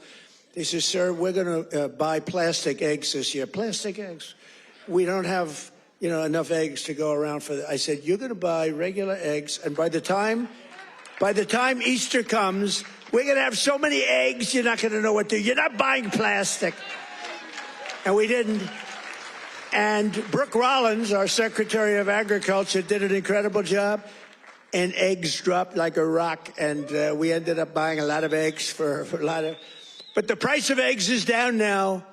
They said, sir, we're going to buy plastic eggs this year. Plastic eggs. We don't have, you know, enough eggs to go around for that. I said, you're going to buy regular eggs. And by the time Easter comes, we're going to have so many eggs, you're not going to know what to do. You're not buying plastic. And we didn't. And Brooke Rollins, our Secretary of Agriculture, did an incredible job. And eggs dropped like a rock. And we ended up buying a lot of eggs for a lot of. But the price of eggs is down now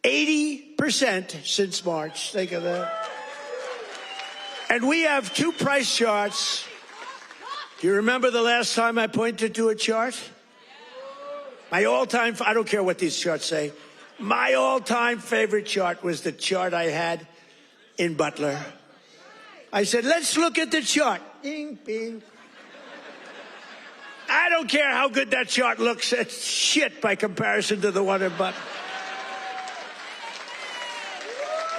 80% since March. Think of that. And we have 2 price charts. Do you remember the last time I pointed to a chart? My all-time, I don't care what these charts say, my all-time favorite chart was the chart I had in Butler. I said, let's look at the chart. Ding, bing. I don't care how good that chart looks. It's shit by comparison to the one in Butler.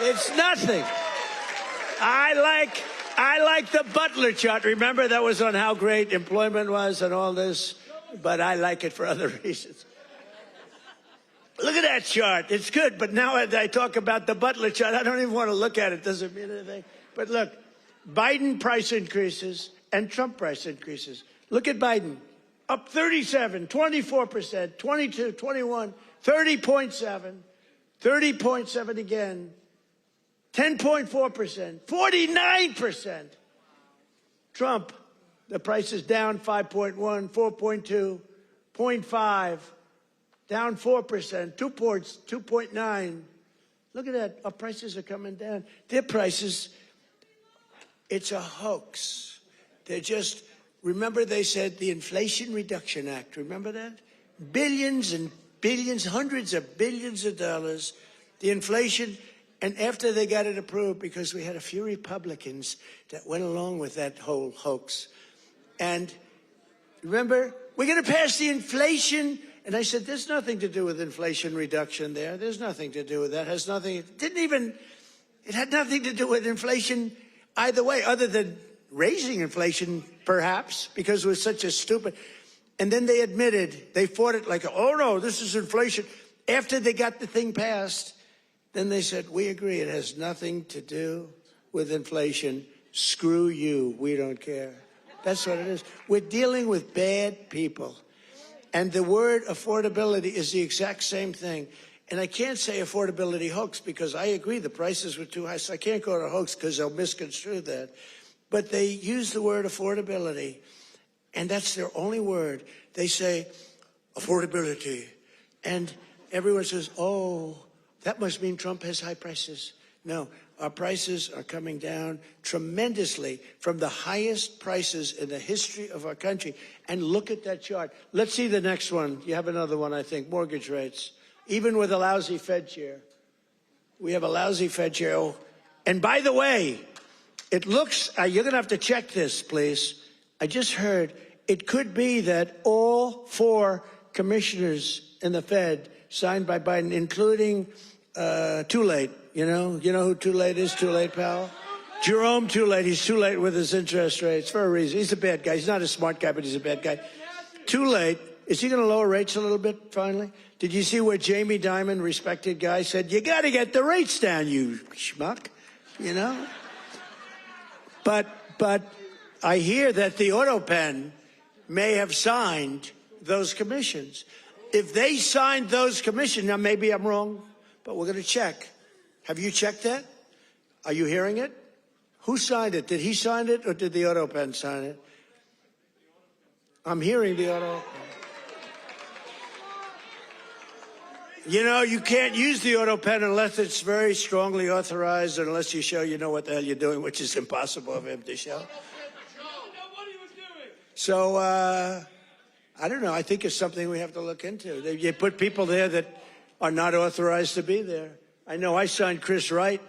It's nothing. I like the Butler chart. Remember, that was on how great employment was and all this, but I like it for other reasons. Look at that chart. It's good, but now as I talk about the Butler chart, I don't even want to look at it. Doesn't mean anything. But look, Biden price increases and Trump price increases. Look at Biden. Up 37, 24%, 22, 21, 30.7, 30.7 again, 10.4%, 49%. Trump, the price is down 5.1, 4.2, 0.5, down 4%, 2 points, 2.9. Look at that. Our prices are coming down. Their prices, it's a hoax. They're just, remember they said the Inflation Reduction Act. Remember that? Billions and billions, hundreds of billions of dollars. The inflation, and after they got it approved, because we had a few Republicans that went along with that whole hoax. And remember, we're going to pass the inflation. And I said, there's nothing to do with inflation reduction there. There's nothing to do with that. It had nothing to do with inflation either way, other than raising inflation, perhaps, because it was such a stupid. And then they admitted, they fought it like, oh no, this is inflation. After they got the thing passed, then they said, we agree, it has nothing to do with inflation. Screw you, we don't care. That's what it is. We're dealing with bad people. And the word affordability is the exact same thing. And I can't say affordability hoax because I agree the prices were too high, so I can't go to hoax because they'll misconstrue that. But they use the word affordability, and that's their only word. They say affordability, and everyone says, oh, that must mean Trump has high prices. No, our prices are coming down tremendously from the highest prices in the history of our country. And look at that chart. Let's see the next one. You have another one, I think, mortgage rates. Even with a lousy Fed chair. We have a lousy Fed chair. Oh, and by the way, it looks, you're going to have to check this, please. I just heard it could be that all 4 commissioners in the Fed signed by Biden, including Too Late. You know who Too Late is? Too Late, pal? Jerome Too Late. He's too late with his interest rates for a reason. He's a bad guy. He's not a smart guy, but he's a bad guy. Too Late. Is he going to lower rates a little bit, finally? Did you see where Jamie Dimon, respected guy, said, you got to get the rates down, you schmuck, you know? But I hear that the auto pen may have signed those commissions. If they signed those commissions, now maybe I'm wrong, but we're going to check. Have you checked that? Are you hearing it? Who signed it? Did he sign it or did the auto pen sign it? I'm hearing the auto pen. You know, you can't use the auto pen unless it's very strongly authorized, and unless you show you know what the hell you're doing, which is impossible of him to show. So, I don't know. I think it's something we have to look into. You put people there that are not authorized to be there. I know I signed Chris Wright.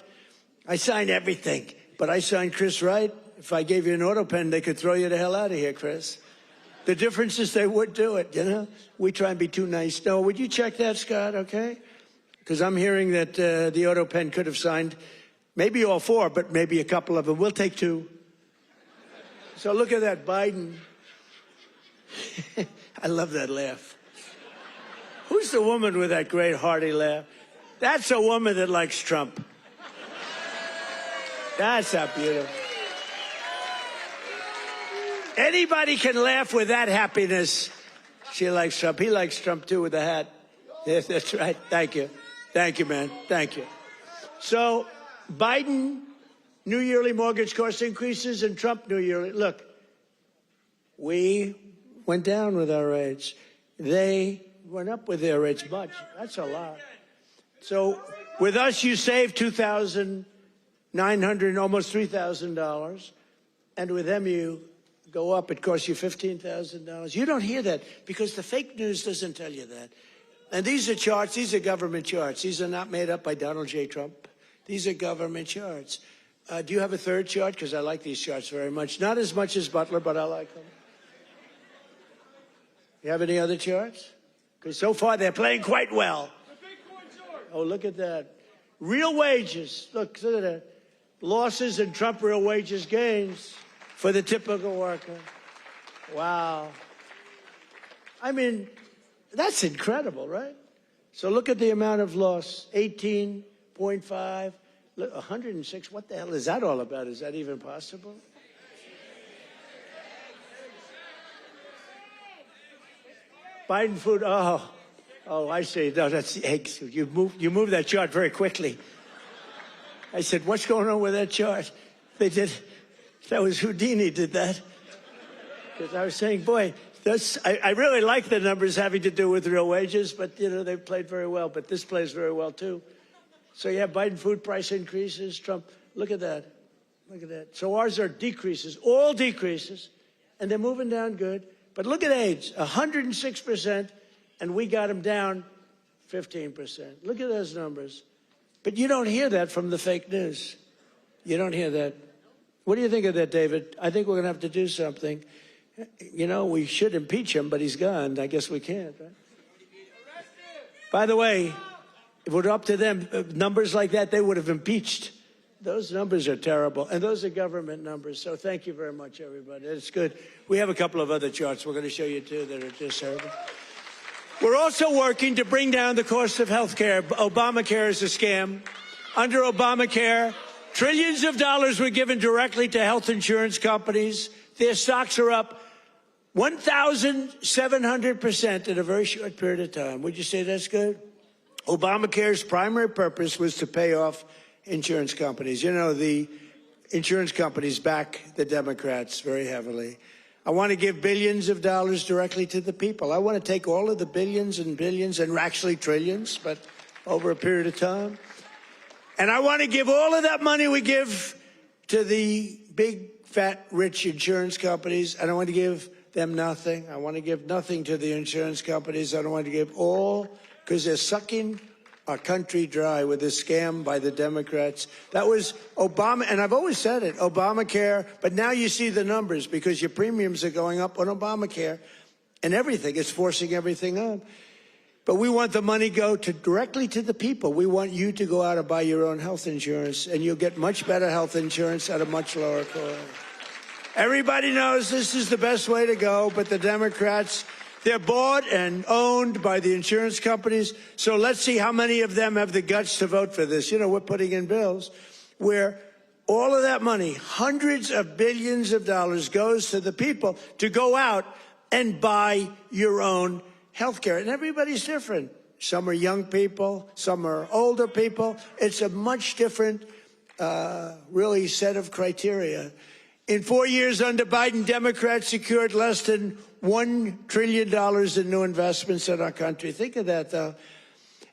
I signed everything, but I signed Chris Wright. If I gave you an auto pen, they could throw you the hell out of here, Chris. The difference is they would do it, you know? We try and be too nice. No, would you check that, Scott, okay? Because I'm hearing that the auto pen could have signed maybe all 4, but maybe a couple of them. We'll take 2. So look at that, Biden. I love that laugh. Who's the woman with that great hearty laugh? That's a woman that likes Trump. That's how beautiful. Anybody can laugh with that happiness. She likes Trump. He likes Trump, too, with the hat. Yes, that's right. Thank you. Thank you, man. Thank you. So, Biden, new yearly mortgage cost increases, and Trump, new yearly. Look, we went down with our rates. They went up with their rates much. That's a lot. So, with us, you save $2,900, almost $3,000. And with them, you go up. It costs you $15,000. You don't hear that because the fake news doesn't tell you that. And these are charts. These are government charts. These are not made up by Donald J. Trump. These are government charts. Do you have a third chart? Because I like these charts very much. Not as much as Butler, but I like them. You have any other charts? Because so far they're playing quite well. Oh, look at that. Real wages. Look at that. Losses and Trump real wages gains for the typical worker. Wow. I mean, that's incredible, right? So look at the amount of loss. 18.5. Look, 106. What the hell is that all about? Is that even possible? Biden food. Oh, I see. No, that's the eggs. You moved that chart very quickly. I said, what's going on with that chart? They did. That was Houdini did that. Because I was saying, boy, I really like the numbers having to do with real wages, but, you know, they played very well. But this plays very well, too. So you have Biden food price increases, Trump. Look at that. Look at that. So ours are decreases, all decreases, and they're moving down good. But look at AIDS, 106%, and we got them down 15%. Look at those numbers. But you don't hear that from the fake news. You don't hear that. What do you think of that, David? I think we're going to have to do something. You know, we should impeach him, but he's gone. I guess we can't, right? By the way, if it were up to them, numbers like that, they would have impeached. Those numbers are terrible, and those are government numbers. So thank you very much, everybody. It's good. We have a couple of other charts we're going to show you, too, that are just terrible. We're also working to bring down the cost of health care. Obamacare is a scam. Under Obamacare, trillions of dollars were given directly to health insurance companies. Their stocks are up 1,700% in a very short period of time. Would you say that's good? Obamacare's primary purpose was to pay off insurance companies. You know, the insurance companies back the Democrats very heavily. I want to give billions of dollars directly to the people. I want to take all of the billions and billions and actually trillions, but over a period of time. And I want to give all of that money we give to the big, fat, rich insurance companies, and I want to give them nothing. I want to give nothing to the insurance companies. I don't want to give all, because they're sucking our country dry with this scam by the Democrats. That was Obama, and I've always said it, Obamacare, but now you see the numbers because your premiums are going up on Obamacare and everything. It's forcing everything up. But we want the money go directly to the people. We want you to go out and buy your own health insurance, and you'll get much better health insurance at a much lower cost. Everybody knows this is the best way to go, but the Democrats, they're bought and owned by the insurance companies. So let's see how many of them have the guts to vote for this. You know, we're putting in bills where all of that money, hundreds of billions of dollars, goes to the people to go out and buy your own health care. And everybody's different. Some are young people, some are older people. It's a much different, really, set of criteria. In 4 years under Biden, Democrats secured less than $1 trillion in new investments in our country. Think of that, though.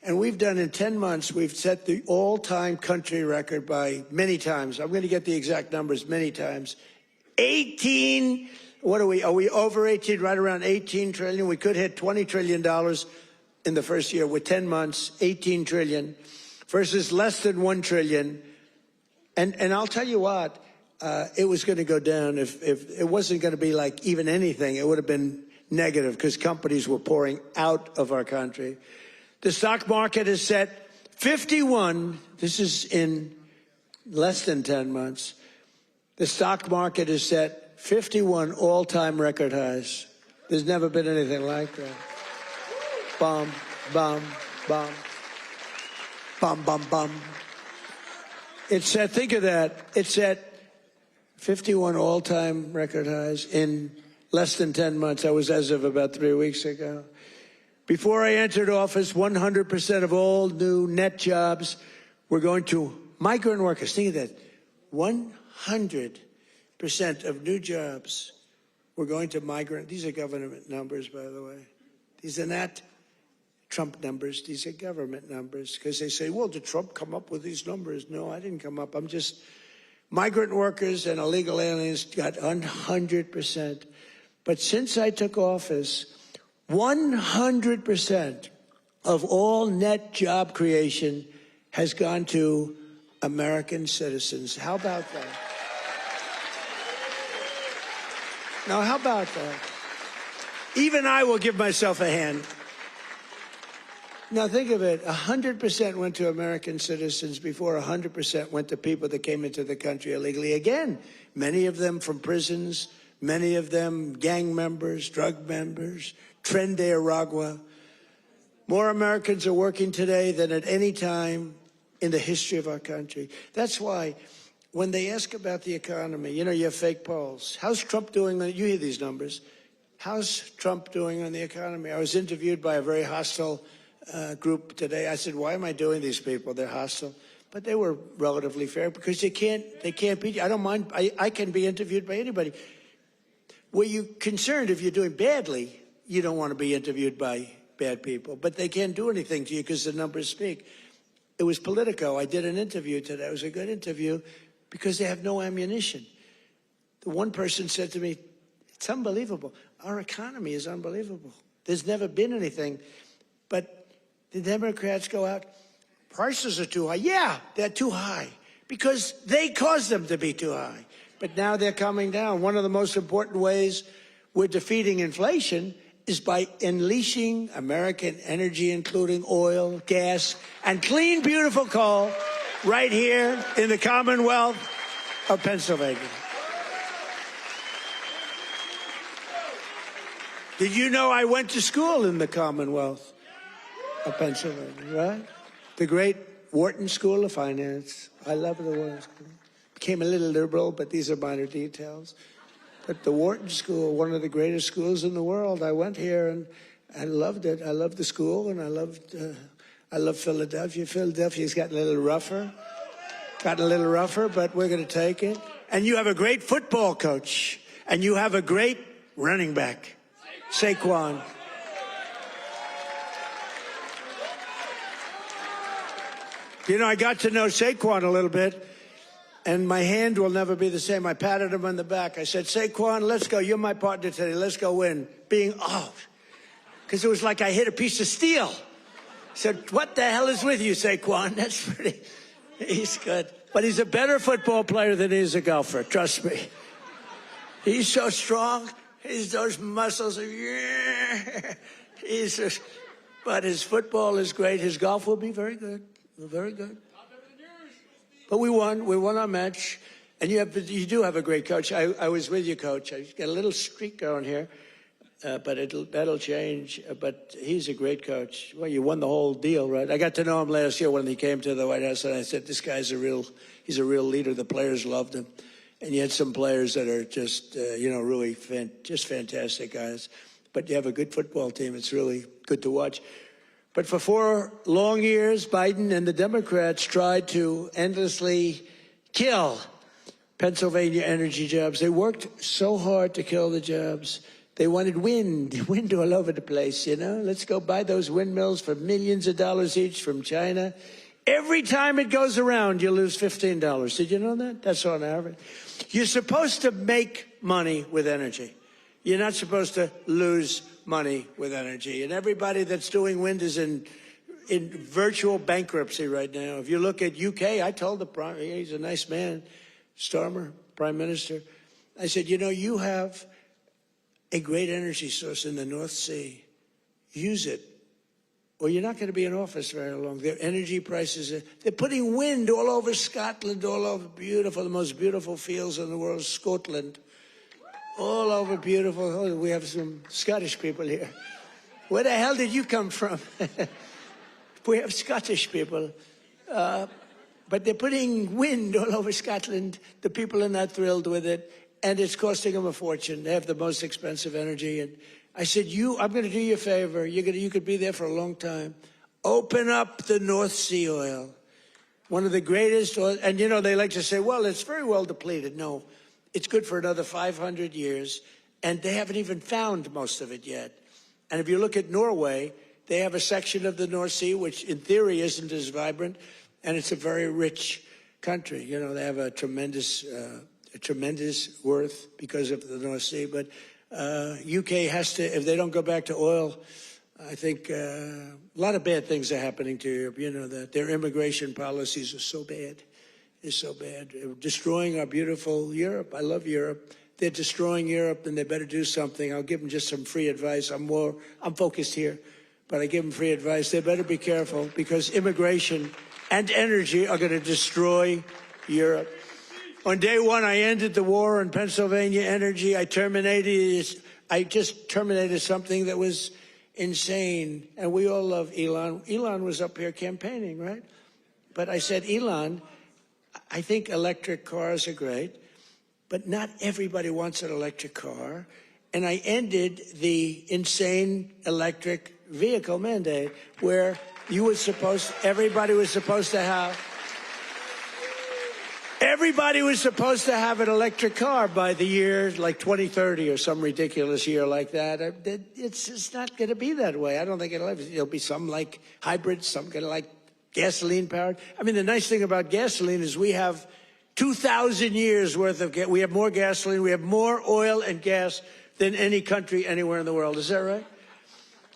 And we've done in 10 months, we've set the all-time country record by many times. I'm going to get the exact numbers many times. 18, what are we over 18, right around 18 trillion? We could hit $20 trillion in the first year with 10 months, 18 trillion versus less than 1 trillion. And I'll tell you what, it was going to go down if it wasn't going to be like even anything. It would have been negative because companies were pouring out of our country. The stock market is set 51. This is in less than 10 months. The stock market is set 51 all-time record highs. There's never been anything like that. Bum, bum, bum. Bum, bum, bum. It's set, think of that. It's set 51 all-time record highs in less than 10 months. That was as of about 3 weeks ago. Before I entered office, 100% of all new net jobs were going to migrant workers. Think of that. 100% of new jobs were going to migrant. These are government numbers, by the way. These are not Trump numbers. These are government numbers. Because they say, well, did Trump come up with these numbers? No, I didn't come up. I'm just Migrant workers and illegal aliens got 100%. But since I took office, 100% of all net job creation has gone to American citizens. How about that? Now, how about that? Even I will give myself a hand. Now, think of it. 100% went to American citizens before 100% went to people that came into the country illegally. Again, many of them from prisons, many of them gang members, drug members, Tren de Aragua. More Americans are working today than at any time in the history of our country. That's why when they ask about the economy, you know, you have fake polls. How's Trump doing? You hear these numbers. How's Trump doing on the economy? I was interviewed by a very hostile group today. I said, why am I doing these people? They're hostile. But they were relatively fair because they can't beat you. I don't mind. I can be interviewed by anybody. Were you concerned if you're doing badly, you don't want to be interviewed by bad people. But they can't do anything to you because the numbers speak. It was Politico. I did an interview today. It was a good interview because they have no ammunition. The one person said to me, it's unbelievable. Our economy is unbelievable. There's never been anything. But the Democrats go out, prices are too high. Yeah, they're too high because they caused them to be too high. But now they're coming down. One of the most important ways we're defeating inflation is by unleashing American energy, including oil, gas, and clean, beautiful coal right here in the Commonwealth of Pennsylvania. Did you know I went to school in the Commonwealth of Pennsylvania, right? The great Wharton School of Finance. I love the Wharton School. Became a little liberal, but these are minor details. But the Wharton School, one of the greatest schools in the world. I went here and I loved it. I loved the school, and I love Philadelphia. Philadelphia's gotten a little rougher. But we're going to take it. And you have a great football coach, and you have a great running back, Saquon. You know, I got to know Saquon a little bit, and my hand will never be the same. I patted him on the back. I said, Saquon, let's go. You're my partner today. Let's go win. Because it was like I hit a piece of steel. I said, what the hell is with you, Saquon? That's pretty, he's good. But he's a better football player than he is a golfer, trust me. He's so strong. He's those muscles. But his football is great. His golf will be very good. Very good. But we won. We won our match. And you do have a great coach. I was with you, Coach. I got a little streak going here, but that'll change. But he's a great coach. Well, you won the whole deal, right? I got to know him last year when he came to the White House, and I said, this guy's he's a real leader. The players loved him. And you had some players that are just, really just fantastic guys. But you have a good football team. It's really good to watch. But for 4 long years, Biden and the Democrats tried to endlessly kill Pennsylvania energy jobs. They worked so hard to kill the jobs. They wanted wind all over the place, you know. Let's go buy those windmills for millions of dollars each from China. Every time it goes around, you lose $15. Did you know that? That's on average. You're supposed to make money with energy. You're not supposed to lose money with energy. And everybody that's doing wind is in virtual bankruptcy right now. If you look at UK, I told he's a nice man, Starmer, Prime Minister. I said, you have a great energy source in the North Sea. Use it, or you're not going to be in office very long. Their energy prices, they're putting wind all over Scotland, all over the most beautiful fields in the world, Scotland. All over beautiful. Oh, we have some Scottish people here. Where the hell did you come from? We have Scottish people. But they're putting wind all over Scotland. The people are not thrilled with it. And it's costing them a fortune. They have the most expensive energy. And I said, I'm going to do you a favor. You could be there for a long time. Open up the North Sea oil. One of the greatest oil. And, they like to say, well, it's very well depleted. No. It's good for another 500 years, and they haven't even found most of it yet. And if you look at Norway, they have a section of the North Sea, which in theory isn't as vibrant, and it's a very rich country. You know, they have a tremendous worth because of the North Sea. But UK has to, if they don't go back to oil, I think a lot of bad things are happening to Europe. You know that their immigration policies are so bad. Is so bad. They're destroying our beautiful Europe. I love Europe. They're destroying Europe, and they better do something. I'll give them just some free advice. I'm focused here, but I give them free advice. They better be careful because immigration and energy are going to destroy Europe. On day one, I ended the war on Pennsylvania energy. I just terminated something that was insane, and we all love Elon. Elon was up here campaigning, right? But I said, Elon, I think electric cars are great, but not everybody wants an electric car. And I ended the insane electric vehicle mandate where everybody was supposed to have an electric car by the year like 2030 or some ridiculous year like that. It's just not going to be that way. I don't think it'll be some like hybrids, some kind of like gasoline powered. I mean, the nice thing about gasoline is we have 2,000 years worth of we have more gasoline, we have more oil and gas than any country anywhere in the world. Is that right?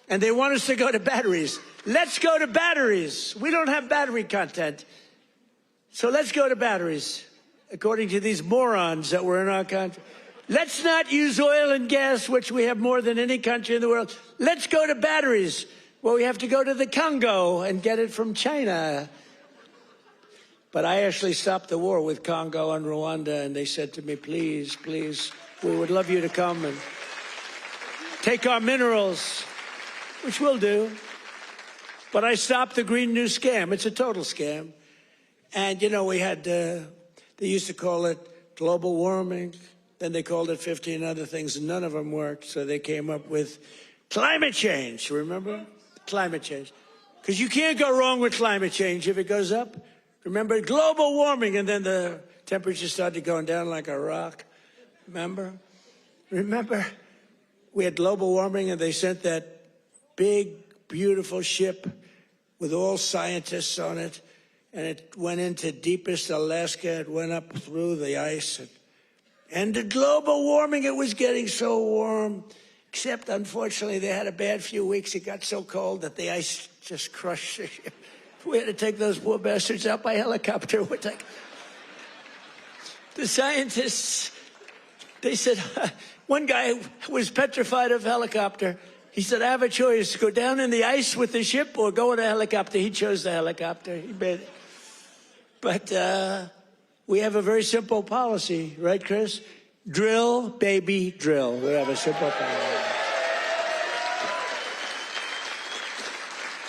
And they want us to go to batteries. Let's go to batteries. We don't have battery content. So let's go to batteries, according to these morons that were in our country. Let's not use oil and gas, which we have more than any country in the world. Let's go to batteries. Well, we have to go to the Congo and get it from China. But I actually stopped the war with Congo and Rwanda, and they said to me, please, please, we would love you to come and take our minerals, which we'll do. But I stopped the Green New Scam. It's a total scam. And, you know, we had, they used to call it global warming. Then they called it 15 other things, and none of them worked. So they came up with climate change, remember? Climate change. Because you can't go wrong with climate change if it goes up. Remember, global warming, and then the temperature started going down like a rock. Remember? We had global warming, and they sent that big, beautiful ship with all scientists on it, and it went into deepest Alaska. It went up through the ice. And the global warming, it was getting so warm. Except, unfortunately, they had a bad few weeks. It got so cold that the ice just crushed the ship. We had to take those poor bastards out by helicopter. The scientists, they said, one guy was petrified of helicopter. He said, I have a choice, go down in the ice with the ship or go in a helicopter. He chose the helicopter. But we have a very simple policy, right, Chris? Drill, baby, drill. We have a simple policy.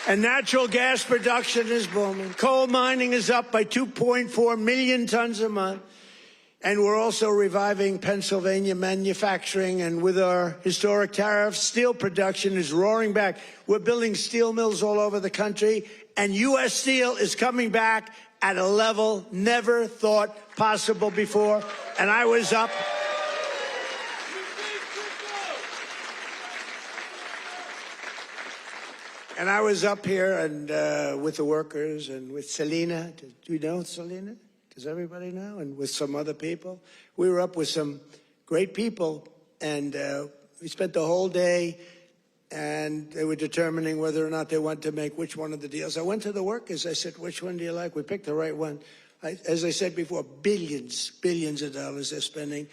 And natural gas production is booming. Coal mining is up by 2.4 million tons a month. And we're also reviving Pennsylvania manufacturing. And with our historic tariffs, steel production is roaring back. We're building steel mills all over the country. And U.S. Steel is coming back at a level never thought possible before. And I was up. And I was up here and with the workers and with Selena. Do you know Selena? Does everybody know? And with some other people. We were up with some great people, and we spent the whole day, and they were determining whether or not they wanted to make which one of the deals. I went to the workers. I said, which one do you like? We picked the right one. As I said before, billions of dollars they're spending.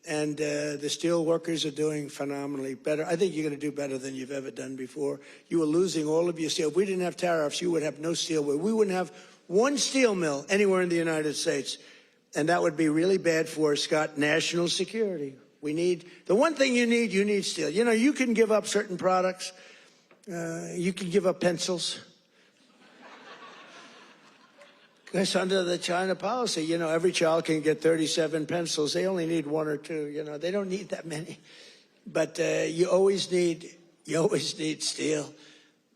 And the steel workers are doing phenomenally better. I think you're going to do better than you've ever done before. You were losing all of your steel. If we didn't have tariffs, you would have no steel. We wouldn't have one steel mill anywhere in the United States. And that would be really bad for, Scott, national security. The one thing you need steel. You know, you can give up certain products. You can give up pencils. Because under the China policy, you know, every child can get 37 pencils. They only need one or two, you know. They don't need that many. But you always need steel.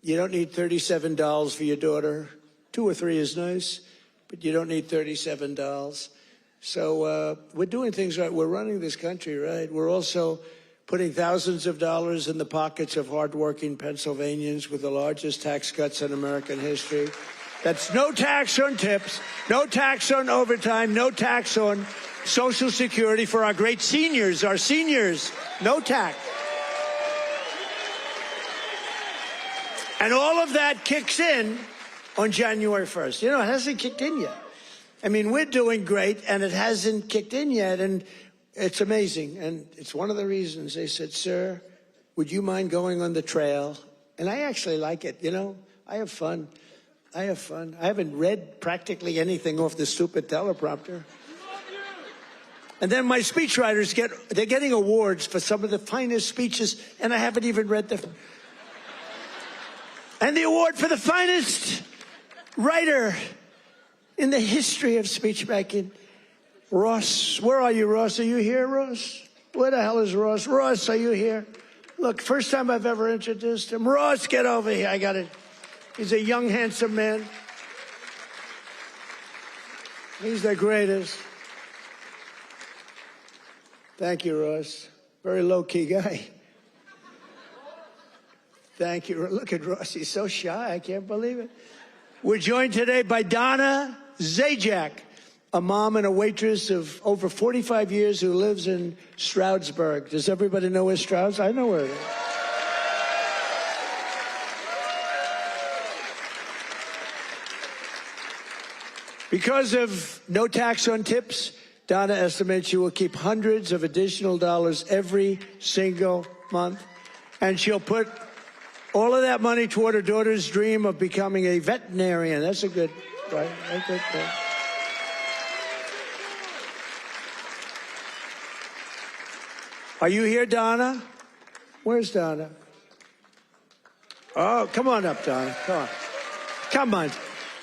You don't need $37 for your daughter. 2 or 3 is nice, but you don't need $37. So we're doing things right. We're running this country right. We're also putting thousands of dollars in the pockets of hardworking Pennsylvanians with the largest tax cuts in American history. That's no tax on tips, no tax on overtime, no tax on Social Security for our great seniors, our seniors, no tax. And all of that kicks in on January 1st. You know, it hasn't kicked in yet. I mean, we're doing great, and it hasn't kicked in yet, and it's amazing. And it's one of the reasons they said, sir, would you mind going on the trail? And I actually like it, you know. I have fun. I have fun. I haven't read practically anything off the stupid teleprompter. And then my speechwriters they're getting awards for some of the finest speeches, and I haven't even read them. And the award for the finest writer in the history of speech making, Ross. Where are you, Ross? Are you here, Ross? Where the hell is Ross? Ross, are you here? Look, first time I've ever introduced him. Ross, get over here. I got it. He's a young, handsome man. He's the greatest. Thank you, Ross. Very low-key guy. Thank you. Look at Ross. He's so shy. I can't believe it. We're joined today by Donna Zajac, a mom and a waitress of over 45 years who lives in Stroudsburg. Does everybody know where Strouds? I know where it is. Because of no tax on tips, Donna estimates she will keep hundreds of additional dollars every single month, and she'll put all of that money toward her daughter's dream of becoming a veterinarian. That's a good, right? That's good. Are you here, Donna? Where's Donna? Oh, come on up, Donna. Come on. Come on.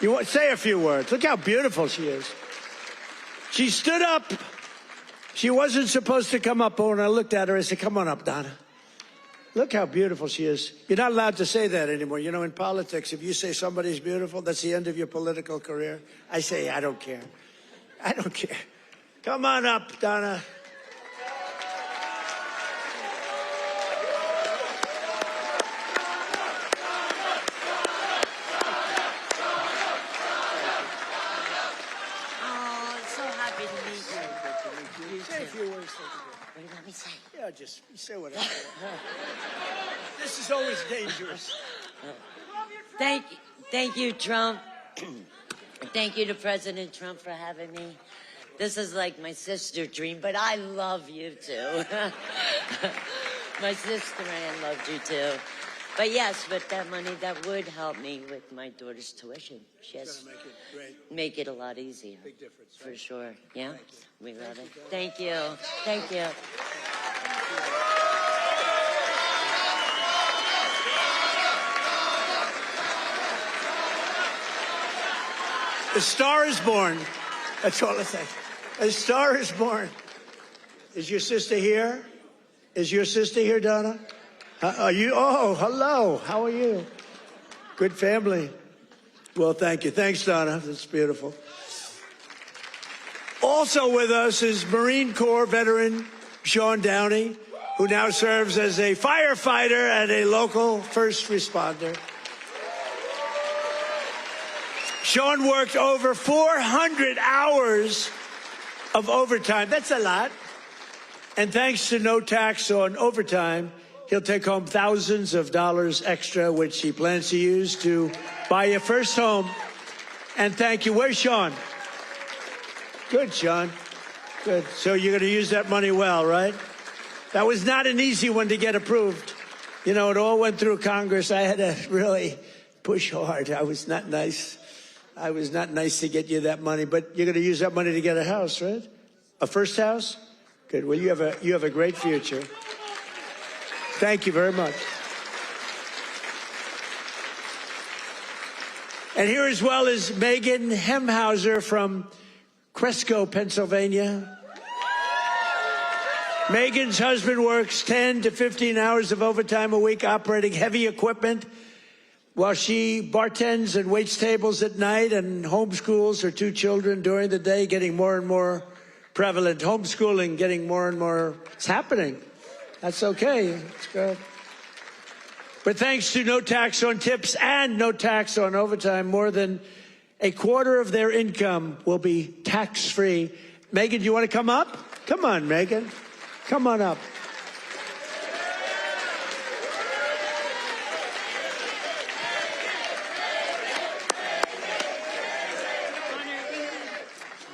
You want say a few words. Look how beautiful she is. She stood up. She wasn't supposed to come up, but when I looked at her, I said, come on up, Donna. Look how beautiful she is. You're not allowed to say that anymore. You know, in politics, if you say somebody's beautiful, that's the end of your political career. I say, I don't care. I don't care. Come on up, Donna. What do you want me to say? Yeah, just say whatever. This is always dangerous. Thank you, Trump. Thank you to President Trump for having me. This is like my sister dream, but I love you too. My sister Ann loved you too. But yes, with that money, that would help me with my daughter's tuition. Yes, Make it great. make it a lot easier. Big difference. For sure. Yeah, we love it. Thank you. Thank you. A star is born. That's all I say. A star is born. Is your sister here? Is your sister here, Donna? Are you? Oh, hello. How are you? Good family. Well, thank you. Thanks, Donna. That's beautiful. Also with us is Marine Corps veteran Sean Downey, who now serves as a firefighter and a local first responder. Sean worked over 400 hours of overtime. That's a lot. And thanks to no tax on overtime, he'll take home thousands of dollars extra, which he plans to use to buy your first home. And thank you. Where's Sean? Good, Sean. Good. So you're going to use that money well, right? That was not an easy one to get approved. You know, it all went through Congress. I had to really push hard. I was not nice. I was not nice to get you that money, but you're going to use that money to get a house, right? A first house? Good. Well, you have a great future. Thank you very much. And here as well is Megan Hemhauser from Cresco, Pennsylvania. Megan's husband works 10 to 15 hours of overtime a week operating heavy equipment while she bartends and waits tables at night and homeschools her two children during the day, getting more and more prevalent. Homeschooling getting more and more. It's happening. That's okay. It's good. But thanks to no tax on tips and no tax on overtime, more than a quarter of their income will be tax-free. Megan, do you want to come up? Come on, Megan. Come on up.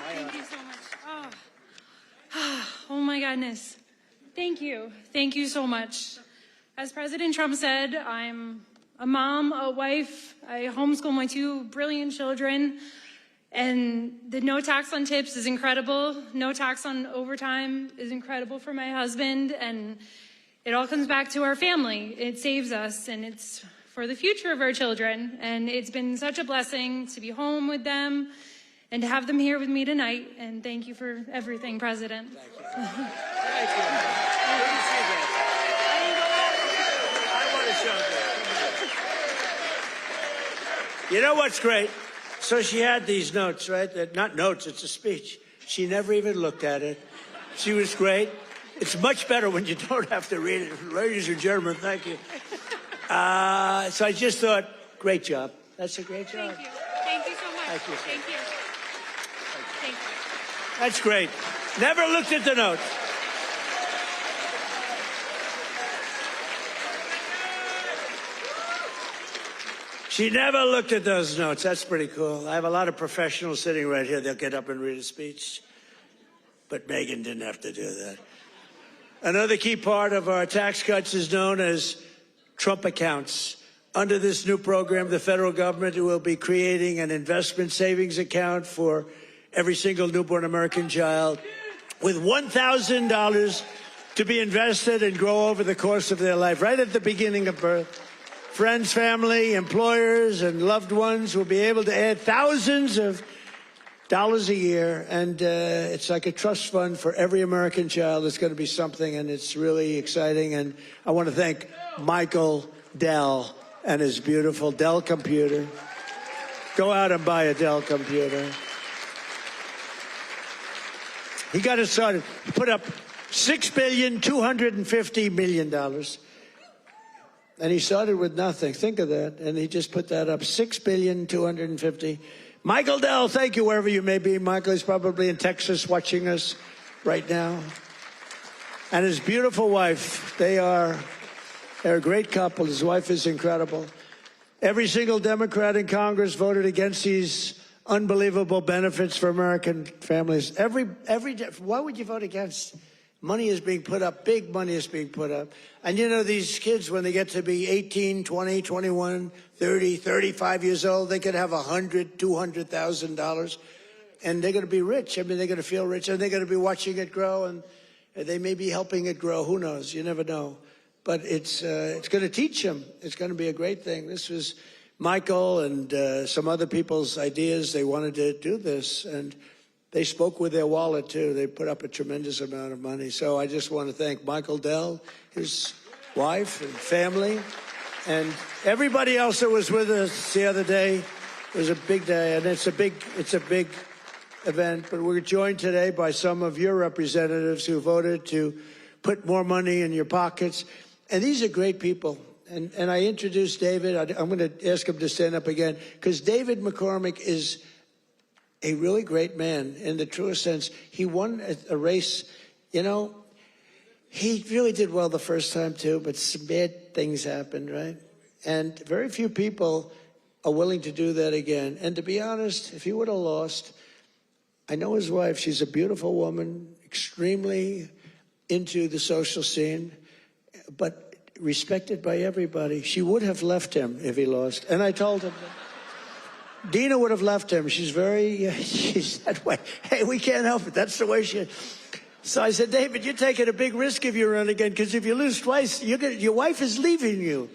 Thank you so much. Oh my goodness. Thank you. Thank you so much. As President Trump said, I'm a mom, a wife. I homeschool my 2 brilliant children. And the no tax on tips is incredible. No tax on overtime is incredible for my husband. And it all comes back to our family. It saves us, and it's for the future of our children. And it's been such a blessing to be home with them and to have them here with me tonight. And thank you for everything, President. Thank you. Thank you. Good to see that. I want to show that. You know what's great? So she had these notes, right? Not notes, it's a speech. She never even looked at it. She was great. It's much better when you don't have to read it. Ladies and gentlemen, thank you. So I just thought, great job. That's a great job. Thank you. Thank you so much. Thank you. Thank you. Thank you. That's great. Never looked at the notes. She never looked at those notes. That's pretty cool. I have a lot of professionals sitting right here. They'll get up and read a speech. But Megan didn't have to do that. Another key part of our tax cuts is known as Trump accounts. Under this new program, the federal government will be creating an investment savings account for every single newborn American child with $1,000 to be invested and grow over the course of their life, right at the beginning of birth. Friends, family, employers, and loved ones will be able to add thousands of dollars a year, and it's like a trust fund for every American child. It's going to be something, and it's really exciting. And I want to thank Michael Dell and his beautiful Dell computer. Go out and buy a Dell computer. He got it started. He put up $6.25 billion. And he started with nothing. Think of that. And he just put that up. $6.25 Michael Dell, thank you wherever you may be. Michael is probably in Texas watching us right now. And his beautiful wife, they're a great couple. His wife is incredible. Every single Democrat in Congress voted against these unbelievable benefits for American families. Why would you vote against? Money is being put up. Big money is being put up. And you know, these kids, when they get to be 18, 20, 21, 30, 35 years old, they could have $100,000, $200,000, and they're going to be rich. I mean, they're going to feel rich, and they're going to be watching it grow, and they may be helping it grow. Who knows? You never know. But it's going to teach them. It's going to be a great thing. This was Michael and some other people's ideas. They wanted to do this, and they spoke with their wallet, too. They put up a tremendous amount of money. So I just want to thank Michael Dell, his wife and family, and everybody else that was with us the other day. It was a big day, and it's a big event. But we're joined today by some of your representatives who voted to put more money in your pockets. And these are great people. And I introduced David. I'm going to ask him to stand up again, because David McCormick is a really great man in the truest sense. He won a race. You know, he really did well the first time, too, but some bad things happened, right? And very few people are willing to do that again. And to be honest, if he would have lost, I know his wife. She's a beautiful woman, extremely into the social scene, but respected by everybody. She would have left him if he lost. And I told him that. Dina would have left him. She's that way. Hey, we can't help it. That's the way she is. So I said, David, you're taking a big risk if you run again, because if you lose twice, your wife is leaving you.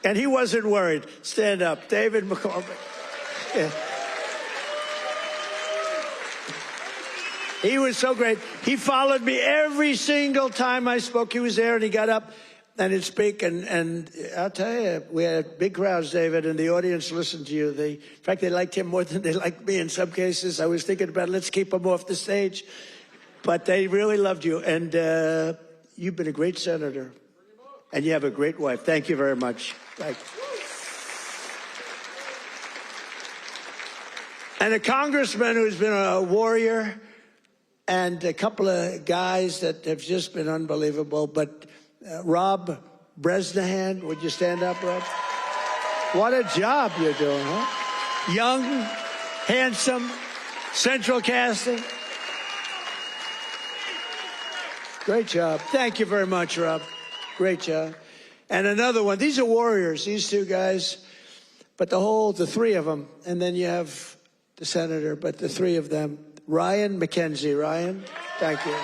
And he wasn't worried. Stand up. David McCormick. Yeah. He was so great. He followed me every single time I spoke. He was there, and he got up and he'd speak. And I'll tell you, we had big crowds, David, and the audience listened to you. In fact, they liked him more than they liked me in some cases. I was thinking about, let's keep him off the stage. But they really loved you. And you've been a great senator. And you have a great wife. Thank you very much. Thank you. And a congressman who's been a warrior, and a couple of guys that have just been unbelievable. But Rob Bresnahan, would you stand up, Rob? What a job you're doing, huh? Young, handsome, central casting. Great job. Thank you very much, Rob. Great job. And another one. These are warriors, these two guys. But the three of them. And then you have the senator, but the three of them. Ryan McKenzie. Ryan, thank you.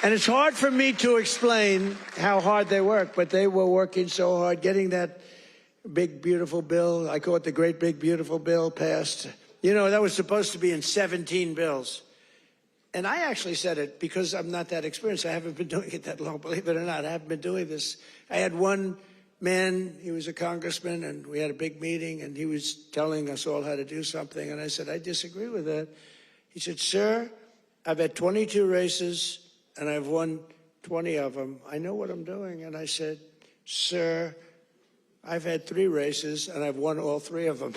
And it's hard for me to explain how hard they work, but they were working so hard getting that big, beautiful bill. I call it the great, big, beautiful bill passed. You know, that was supposed to be in 17 bills. And I actually said it because I'm not that experienced. I haven't been doing it that long, believe it or not. I haven't been doing this. I had one man, he was a congressman, and we had a big meeting, and he was telling us all how to do something. And I said, I disagree with that. He said, sir, I've had 22 races, and I've won 20 of them. I know what I'm doing. And I said, sir, I've had 3 races, and I've won all 3 of them.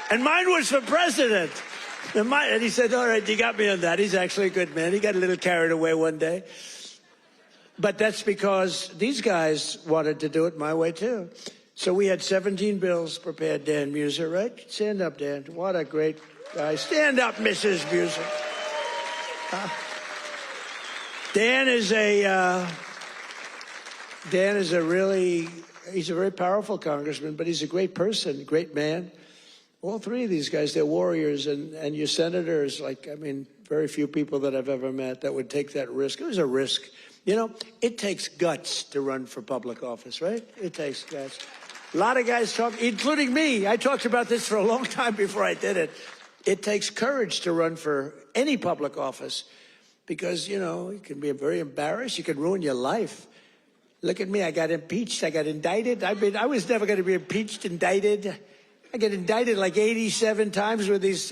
And mine was for president. And he said, all right, you got me on that. He's actually a good man. He got a little carried away one day. But that's because these guys wanted to do it my way, too. So we had 17 bills prepared, Dan Muser, right? Stand up, Dan. What a great guy. Stand up, Mrs. Muser. Dan is he's a very powerful congressman, but he's a great person, great man. All 3 of these guys, they're warriors, and your senators, very few people that I've ever met that would take that risk. It was a risk. You know, it takes guts to run for public office, right? It takes guts. A lot of guys talk, including me. I talked about this for a long time before I did it. It takes courage to run for any public office because, you know, you can be very embarrassed. You can ruin your life. Look at me. I got impeached. I got indicted. I was never going to be impeached, indicted. I get indicted like 87 times with these.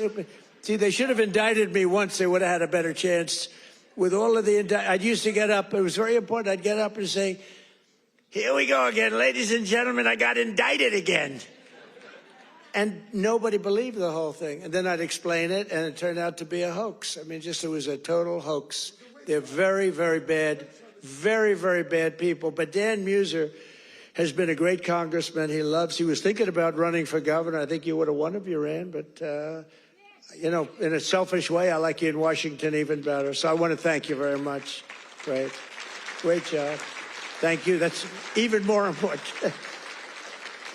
See, they should have indicted me once. They would have had a better chance. With all of the I used to get up. It was very important. I'd get up and say, here we go again. Ladies and gentlemen, I got indicted again. And nobody believed the whole thing. And then I'd explain it, and it turned out to be a hoax. I mean, it was a total hoax. They're very, very bad, very, very bad people. But Dan Muser has been a great congressman. He was thinking about running for governor. I think you would have won if you ran, but you know, in a selfish way, I like you in Washington even better. So I want to thank you very much. Great job. Thank you. That's even more important.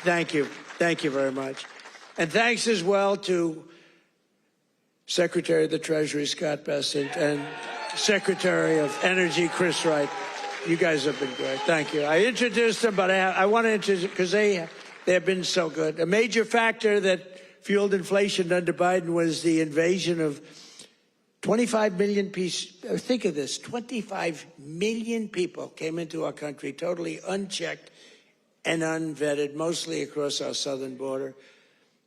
Thank you very much. And thanks as well to Secretary of the Treasury, Scott Bessent, and Secretary of Energy, Chris Wright. You guys have been great. Thank you. I introduced them, but I want to introduce because they have been so good. A major factor that fueled inflation under Biden was the invasion of 25 million people. Think of this. 25 million people came into our country totally unchecked and unvetted, mostly across our southern border.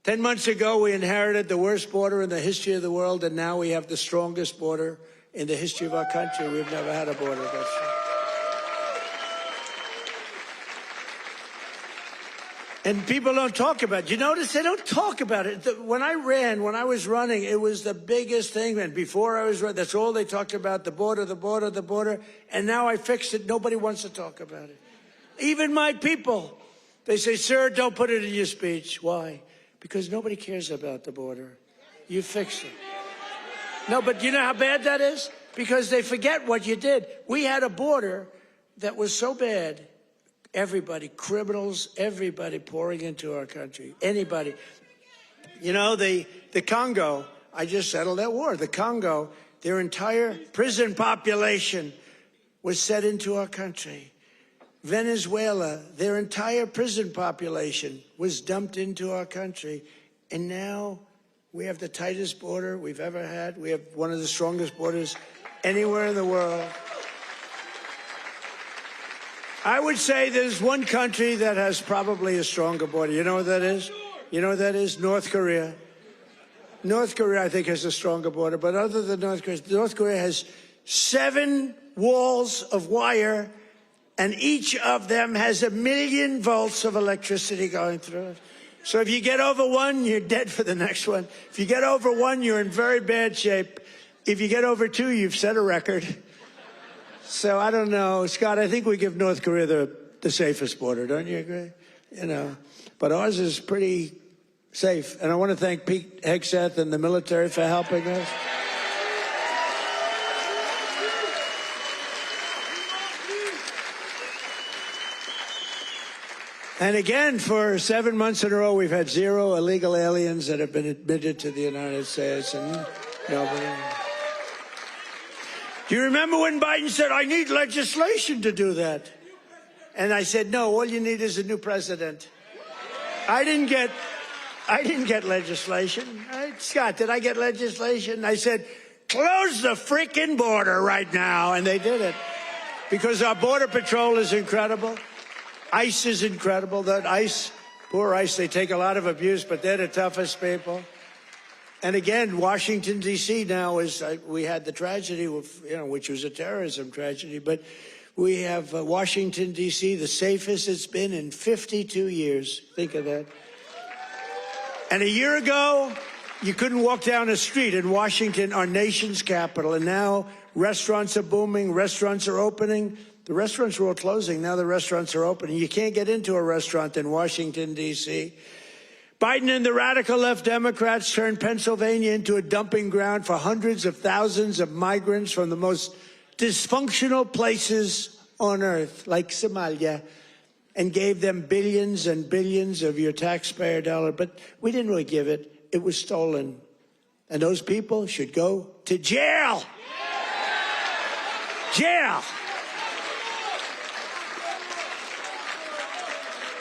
10 months ago, we inherited the worst border in the history of the world, and now we have the strongest border in the history of our country. We've never had a border that strong. And people don't talk about it. You notice they don't talk about it. When I was running, it was the biggest thing. And before I was running, that's all they talked about, the border, the border, the border. And now I fixed it. Nobody wants to talk about it. Even my people. They say, sir, don't put it in your speech. Why? Because nobody cares about the border. You fixed it. No, but you know how bad that is? Because they forget what you did. We had a border that was so bad. Everybody, criminals, everybody pouring into our country. Anybody. You know, the Congo, I just settled that war. The Congo, their entire prison population was set into our country. Venezuela, their entire prison population was dumped into our country. And now we have the tightest border we've ever had. We have one of the strongest borders anywhere in the world. I would say there's one country that has probably a stronger border. You know what that is? You know what that is? North Korea. North Korea, I think, has a stronger border. But other than North Korea has 7 walls of wire and each of them has 1 million volts of electricity going through it. So if you get over one, you're dead for the next one. If you get over one, you're in very bad shape. If you get over two, you've set a record. So I don't know, Scott, I think we give North Korea the safest border, don't you agree? You know, but ours is pretty safe. And I want to thank Pete Hegseth and the military for helping us. And again, for 7 months in a row, we've had 0 illegal aliens that have been admitted to the United States. And nobody. Do you remember when Biden said, I need legislation to do that? And I said, no, all you need is a new president. I didn't get legislation. Scott, did I get legislation? I said, close the freaking border right now. And they did it. Because our Border Patrol is incredible. ICE is incredible. That ICE, poor ICE, they take a lot of abuse, but they're the toughest people. And again, Washington, D.C. now is, we had the tragedy, which was a terrorism tragedy, but we have Washington, D.C., the safest it's been in 52 years. Think of that. And a year ago, you couldn't walk down a street in Washington, our nation's capital, and now restaurants are booming, restaurants are opening. The restaurants were all closing. Now the restaurants are opening. You can't get into a restaurant in Washington, D.C. Biden and the radical left Democrats turned Pennsylvania into a dumping ground for hundreds of thousands of migrants from the most dysfunctional places on earth, like Somalia, and gave them billions and billions of your taxpayer dollar. But we didn't really give it. It was stolen. And those people should go to jail. Jail.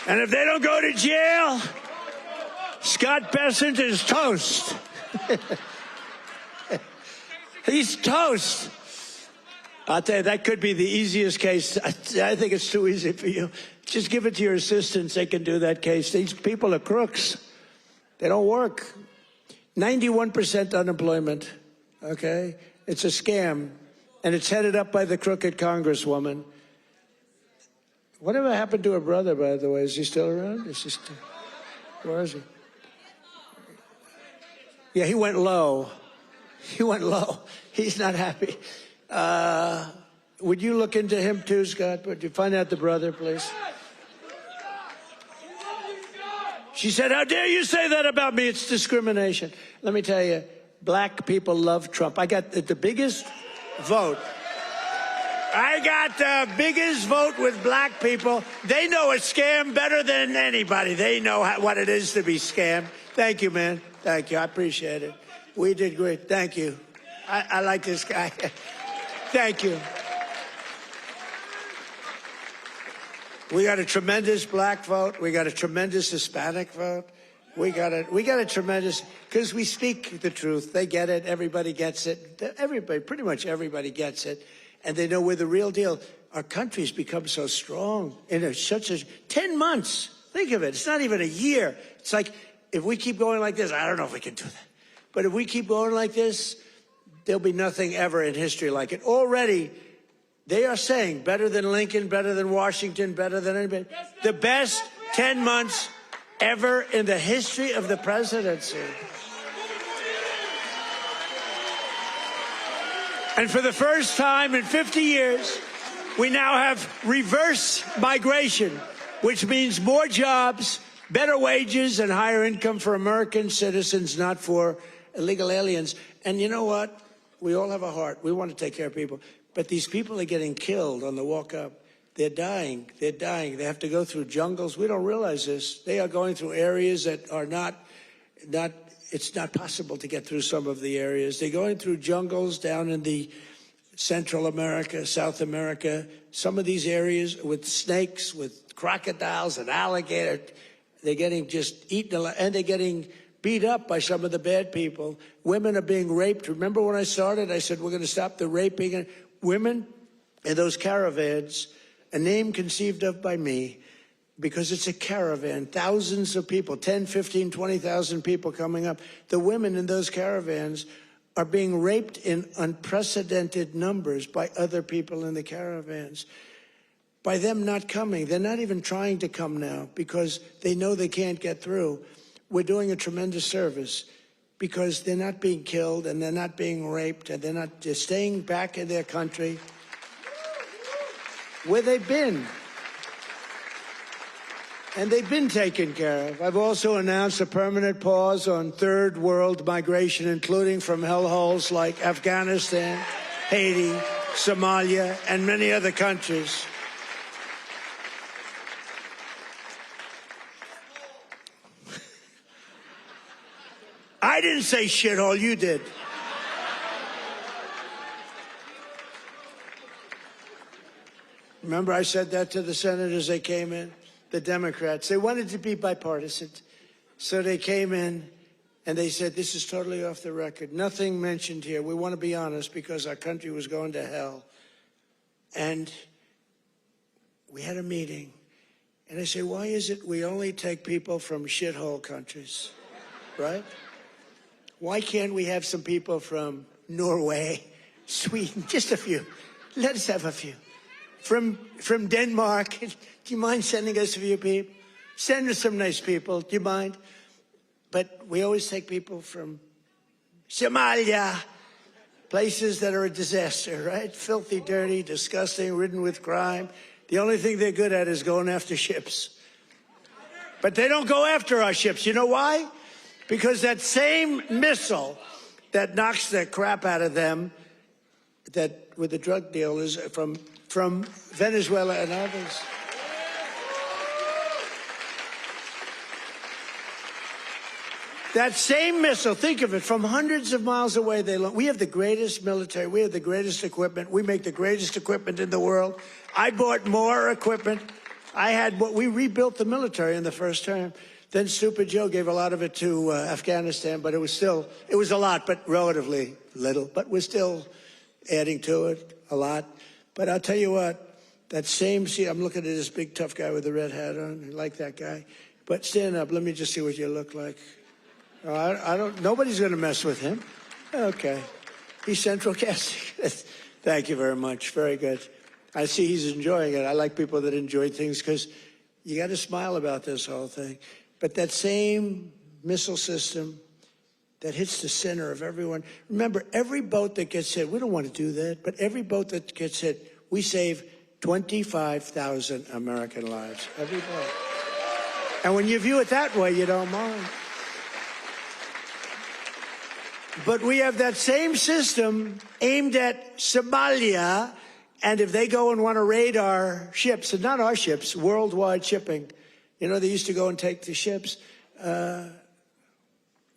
And if they don't go to jail, Scott Bessent is toast. He's toast. I'll tell you, that could be the easiest case. I think it's too easy for you. Just give it to your assistants. They can do that case. These people are crooks. They don't work. 91% unemployment, okay? It's a scam, and it's headed up by the crooked Congresswoman. Whatever happened to her brother, by the way? Is he still around? Where is he? Yeah, he went low. He went low. He's not happy. Would you look into him too, Scott? Would you find out the brother, please? She said, how dare you say that about me? It's discrimination. Let me tell you, black people love Trump. I got the biggest vote. I got the biggest vote with black people. They know a scam better than anybody. They know what it is to be scammed. Thank you, man. Thank you. I appreciate it. We did great. Thank you. I like this guy. Thank you. We got a tremendous black vote. We got a tremendous Hispanic vote. We got a tremendous, because we speak the truth. They get it. Everybody gets it. Everybody, pretty much everybody gets it. And they know we're the real deal. Our country's become so strong in such a 10 months. Think of it. It's not even a year. It's like, if we keep going like this, I don't know if we can do that. But if we keep going like this, there'll be nothing ever in history like it. Already, they are saying better than Lincoln, better than Washington, better than anybody. The best 10 months ever in the history of the presidency. And for the first time in 50 years, we now have reverse migration, which means more jobs, better wages, and higher income for American citizens, not for illegal aliens. And you know what? We all have a heart. We want to take care of people. But these people are getting killed on the walk up. They're dying. They're dying. They have to go through jungles. We don't realize this. They are going through areas that are not it's not possible to get through some of the areas. They're going through jungles down in the Central America, South America, some of these areas with snakes, with crocodiles and alligators. They're getting just eaten, and they're getting beat up by some of the bad people. Women are being raped. Remember when I started, I said, we're going to stop the raping of women in those caravans, a name conceived of by me, because it's a caravan, thousands of people, 10, 15, 20,000 people coming up. The women in those caravans are being raped in unprecedented numbers by other people in the caravans. by them not coming. They're not even trying to come now because they know they can't get through. We're doing a tremendous service because they're not being killed and they're not being raped and they're staying back in their country where they've been. And they've been taken care of. I've also announced a permanent pause on third world migration, including from hellholes like Afghanistan, Haiti, Somalia, and many other countries. I didn't say shithole, you did. Remember I said that to the senators they came in? The Democrats. They wanted to be bipartisan. So they came in and they said, this is totally off the record. Nothing mentioned here. We want to be honest because our country was going to hell. And we had a meeting. And I say, why is it we only take people from shithole countries, right? Why can't we have some people from Norway, Sweden, just a few? Let us have a few. From Denmark, do you mind sending us a few people? Send us some nice people, do you mind? But we always take people from Somalia, places that are a disaster, right? Filthy, dirty, disgusting, ridden with crime. The only thing they're good at is going after ships. But they don't go after our ships. You know why? Because that same missile that knocks the crap out of them, that with the drug dealers from Venezuela and others. That same missile, think of it, from hundreds of miles away, we have the greatest military, we have the greatest equipment, we make the greatest equipment in the world. I bought more equipment. We rebuilt the military in the first term. Then Stupid Joe gave a lot of it to Afghanistan, but it was a lot, but relatively little. But we're still adding to it a lot. But I'll tell you what, I'm looking at this big tough guy with the red hat on. I like that guy. But stand up, let me just see what you look like. Nobody's going to mess with him. Okay. He's central casting. Thank you very much. Very good. I see he's enjoying it. I like people that enjoy things because you got to smile about this whole thing. But that same missile system that hits the center of everyone. Remember, every boat that gets hit, we don't want to do that, but every boat that gets hit, we save 25,000 American lives. Every boat. And when you view it that way, you don't mind. But we have that same system aimed at Somalia, and if they go and want to raid our ships, and not our ships, worldwide shipping, you know, they used to go and take the ships.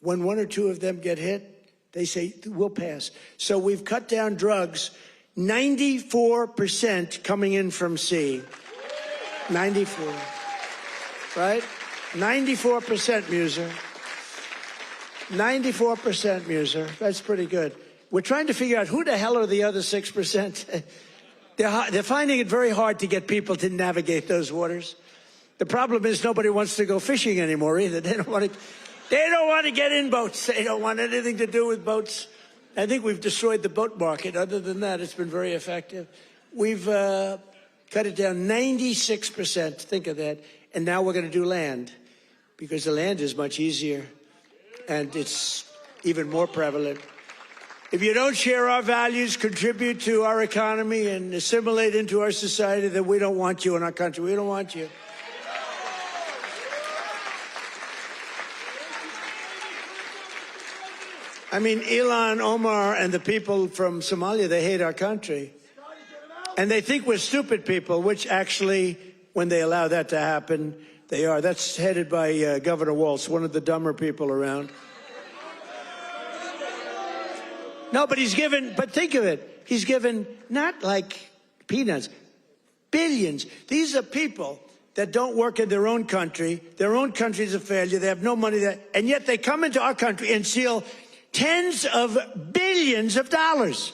When one or two of them get hit, they say, we'll pass. So we've cut down drugs, 94% coming in from sea. 94, right? 94%, Muser. 94%, Muser. That's pretty good. We're trying to figure out who the hell are the other 6%. They're finding it very hard to get people to navigate those waters. The problem is nobody wants to go fishing anymore either. They don't want to get in boats. They don't want anything to do with boats. I think we've destroyed the boat market. Other than that, it's been very effective. We've cut it down 96%. Think of that. And now we're going to do land because the land is much easier and it's even more prevalent. If you don't share our values, contribute to our economy, and assimilate into our society, then we don't want you in our country. We don't want you. I mean, Ilhan Omar and the people from Somalia, they hate our country. And they think we're stupid people, which actually, when they allow that to happen, they are. That's headed by Governor Walz, one of the dumber people around. No, but think of it. He's given not like peanuts, billions. These are people that don't work in their own country. Their own country's a failure. They have no money there. And yet they come into our country and steal tens of billions of dollars.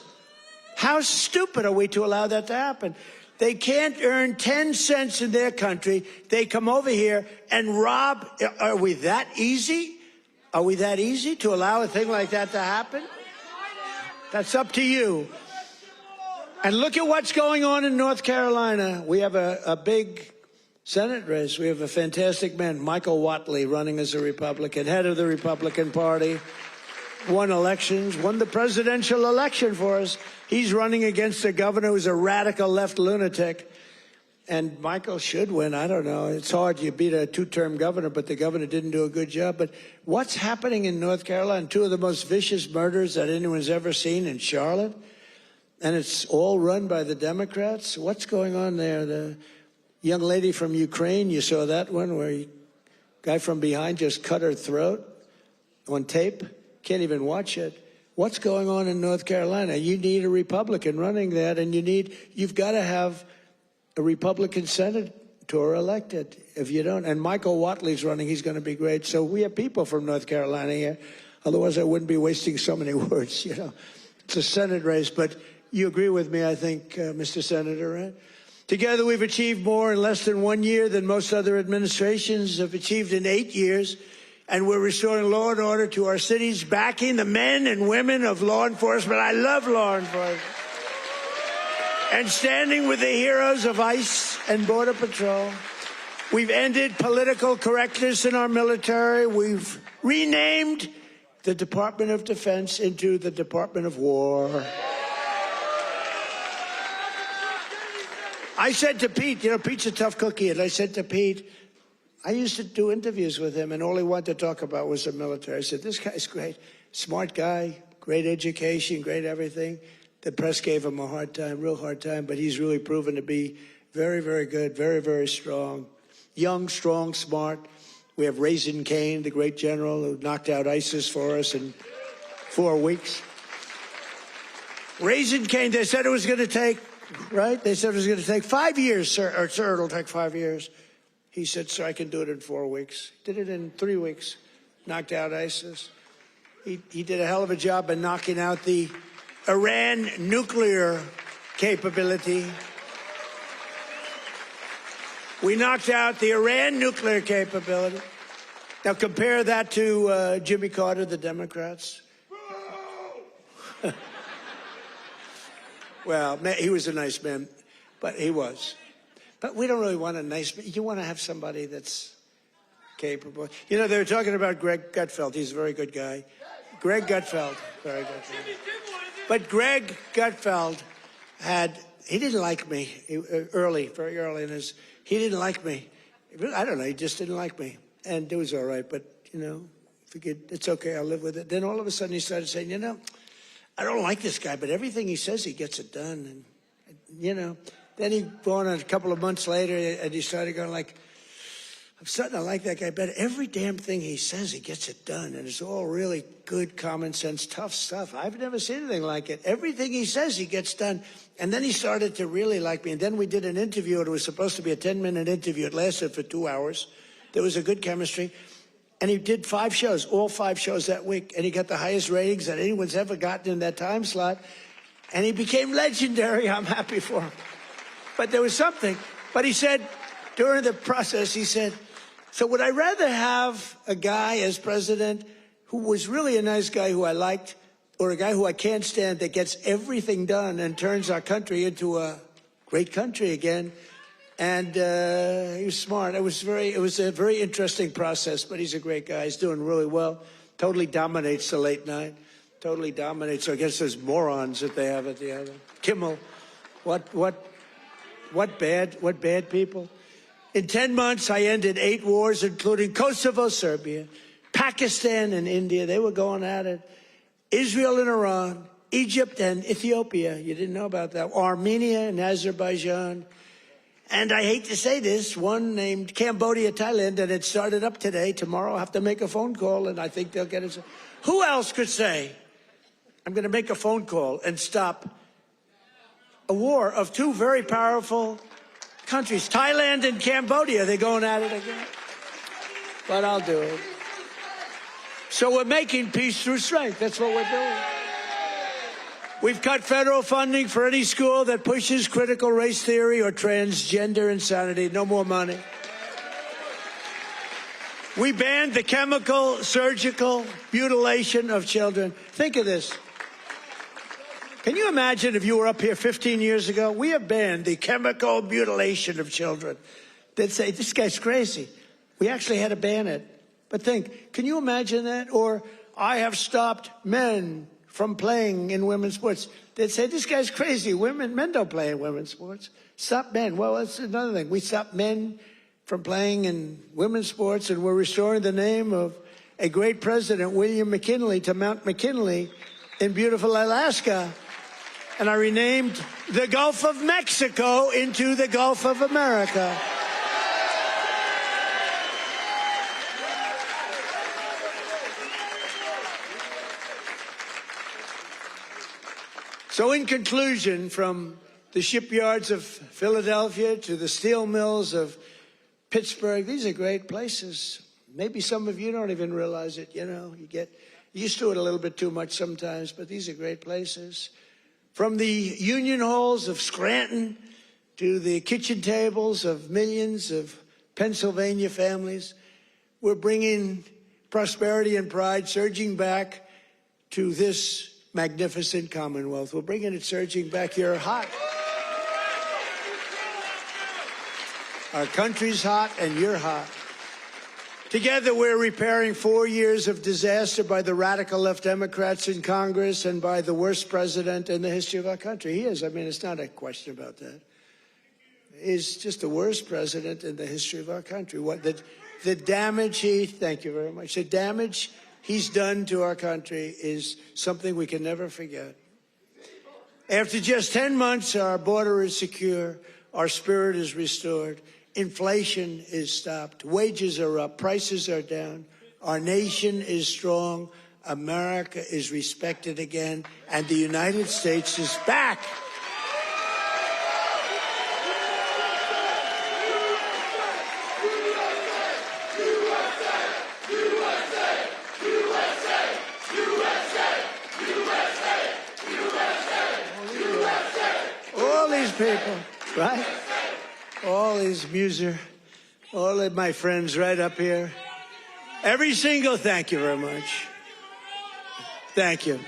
How stupid are we to allow that to happen? They can't earn 10 cents in their country. They come over here and rob. Are we that easy? Are we that easy to allow a thing like that to happen? That's up to you. And look at what's going on in North Carolina. We have a big Senate race. We have a fantastic man, Michael Whatley, running as a Republican, head of the Republican Party, won elections, won the presidential election for us. He's running against a governor who's a radical left lunatic. And Michael should win. I don't know. It's hard. You beat a two-term governor, but the governor didn't do a good job. But what's happening in North Carolina? Two of the most vicious murders that anyone's ever seen in Charlotte. And it's all run by the Democrats. What's going on there? The young lady from Ukraine, you saw that one where a guy from behind just cut her throat on tape. Can't even watch it. What's going on in North Carolina? You need a Republican running that, and you've got to have a Republican senator elected. If you don't, and Michael Whatley's running, he's going to be great. So we have people from North Carolina here. Otherwise, I wouldn't be wasting so many words. It's a Senate race, but you agree with me, I think, Mr. Senator, right? Together, we've achieved more in less than 1 year than most other administrations have achieved in 8 years. And we're restoring law and order to our cities, backing the men and women of law enforcement. I love law enforcement. And standing with the heroes of ICE and Border Patrol. We've ended political correctness in our military. We've renamed the Department of Defense into the Department of War. I said to Pete, Pete's a tough cookie, and I said to Pete, I used to do interviews with him, and all he wanted to talk about was the military. I said, this guy's great, smart guy, great education, great everything. The press gave him a hard time, real hard time, but he's really proven to be very, very good, very, very strong. Young, strong, smart. We have Raisin Cain, the great general who knocked out ISIS for us in 4 weeks. Raisin Cain, they said it was going to take, right? They said it was going to take 5 years, sir. Or, sir, it'll take 5 years. He said, sir, I can do it in 4 weeks. Did it in 3 weeks. Knocked out ISIS. He did a hell of a job in knocking out the Iran nuclear capability. We knocked out the Iran nuclear capability. Now compare that to Jimmy Carter, the Democrats. Well, he was a nice man, but he was. But we don't really want a nice man. You want to have somebody that's capable. They were talking about Greg Gutfeld. He's a very good guy. Greg Gutfeld, very good guy. But Greg Gutfeld he didn't like me very early in his, he didn't like me. I don't know, he just didn't like me. And it was all right, but, it's okay, I'll live with it. Then all of a sudden he started saying, I don't like this guy, but everything he says, he gets it done. And, then he gone on a couple of months later, and he started going like, I'm starting to like that guy better. Every damn thing he says, he gets it done. And it's all really good, common sense, tough stuff. I've never seen anything like it. Everything he says, he gets done. And then he started to really like me. And then we did an interview. It was supposed to be a 10-minute interview. It lasted for 2 hours. There was a good chemistry. And he did 5 shows, all 5 shows that week. And he got the highest ratings that anyone's ever gotten in that time slot. And he became legendary. I'm happy for him. But there was something. But he said, during the process, he said, so would I rather have a guy as president who was really a nice guy who I liked, or a guy who I can't stand that gets everything done and turns our country into a great country again? And he was smart. It was a very interesting process, but he's a great guy. He's doing really well. Totally dominates the late night. Totally dominates against those morons that they have at the other. Kimmel. What bad people? In 10 months, I ended 8 wars, including Kosovo, Serbia, Pakistan, and India. They were going at it. Israel and Iran, Egypt and Ethiopia. You didn't know about that. Armenia and Azerbaijan. And I hate to say this, one named Cambodia, Thailand, and it started up today. Tomorrow I'll have to make a phone call, and I think they'll get it. Who else could say, I'm going to make a phone call and stop a war of 2 very powerful countries, Thailand and Cambodia? They're going at it again. But I'll do it. So we're making peace through strength. That's what we're doing. We've cut federal funding for any school that pushes critical race theory or transgender insanity. No more money. We banned the chemical, surgical mutilation of children. Think of this. Can you imagine if you were up here 15 years ago? We have banned the chemical mutilation of children. They'd say, this guy's crazy. We actually had to ban it. But can you imagine that? Or I have stopped men from playing in women's sports. They'd say, this guy's crazy. Men don't play in women's sports. Stop men. Well, that's another thing. We stopped men from playing in women's sports, and we're restoring the name of a great president, William McKinley, to Mount McKinley in beautiful Alaska. And I renamed the Gulf of Mexico into the Gulf of America. So in conclusion, from the shipyards of Philadelphia to the steel mills of Pittsburgh, these are great places. Maybe some of you don't even realize it, you know. You get used to it a little bit too much sometimes, but these are great places. From the union halls of Scranton to the kitchen tables of millions of Pennsylvania families, we're bringing prosperity and pride surging back to this magnificent Commonwealth. We're bringing it surging back. You're hot. Our country's hot and you're hot. Together, we're repairing 4 years of disaster by the radical left Democrats in Congress and by the worst president in the history of our country. He is. I mean, it's not a question about that. He's just the worst president in the history of our country. The damage thank you very much. The damage he's done to our country is something we can never forget. After just 10 months, our border is secure, our spirit is restored, inflation is stopped, wages are up, prices are down, our nation is strong, America is respected again, and the United States is back. People, right? All these all of my friends right up here. Every single, thank you very much. Thank you.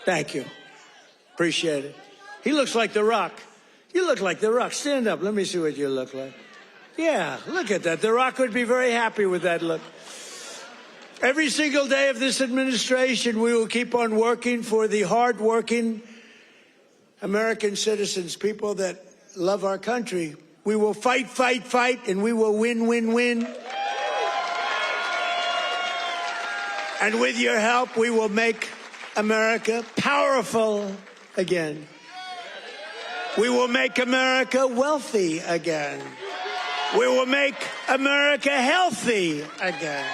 Thank you. Appreciate it. He looks like The Rock. You look like The Rock. Stand up. Let me see what you look like. Yeah, look at that. The Rock would be very happy with that look. Every single day of this administration, we will keep on working for the hard-working American citizens, people that love our country. We will fight, fight, fight, and we will win, win, win. And with your help, we will make America powerful again. We will make America wealthy again. We will make America healthy again.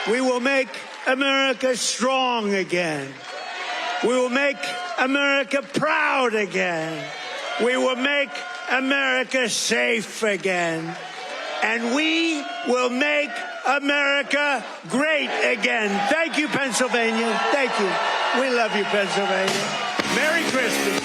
We will make America strong again. We will make America proud again. We will make America safe again. And we will make America great again. Thank you, Pennsylvania. Thank you. We love you, Pennsylvania. Merry Christmas.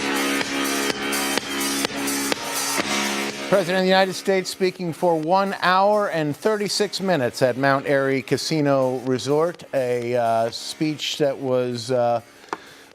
President of the United States speaking for 1 hour and 36 minutes at Mount Airy Casino Resort, a speech that was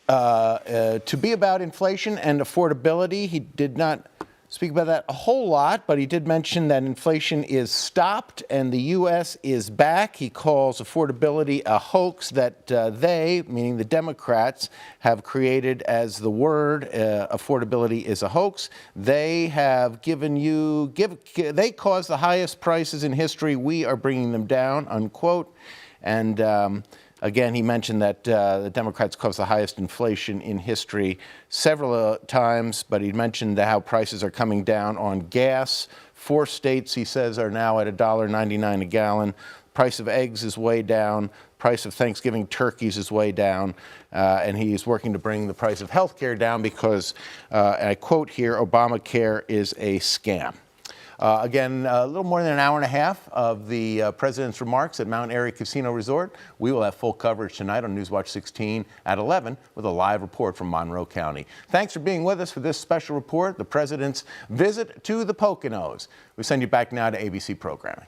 to be about inflation and affordability. He did not speak about that a whole lot, but he did mention that inflation is stopped and the U.S. is back. He calls affordability a hoax that they, meaning the Democrats, have created as the word. Affordability is a hoax. They have they caused the highest prices in history. We are bringing them down, unquote. And again, he mentioned that the Democrats caused the highest inflation in history several times, but he mentioned how prices are coming down on gas. 4 states, he says, are now at $1.99 a gallon. Price of eggs is way down. Price of Thanksgiving turkeys is way down. And he is working to bring the price of health care down because, and I quote here, Obamacare is a scam. Again, a little more than an hour and a half of the president's remarks at Mount Airy Casino Resort. We will have full coverage tonight on Newswatch 16 at 11 with a live report from Monroe County. Thanks for being with us for this special report, the president's visit to the Poconos. We send you back now to ABC programming.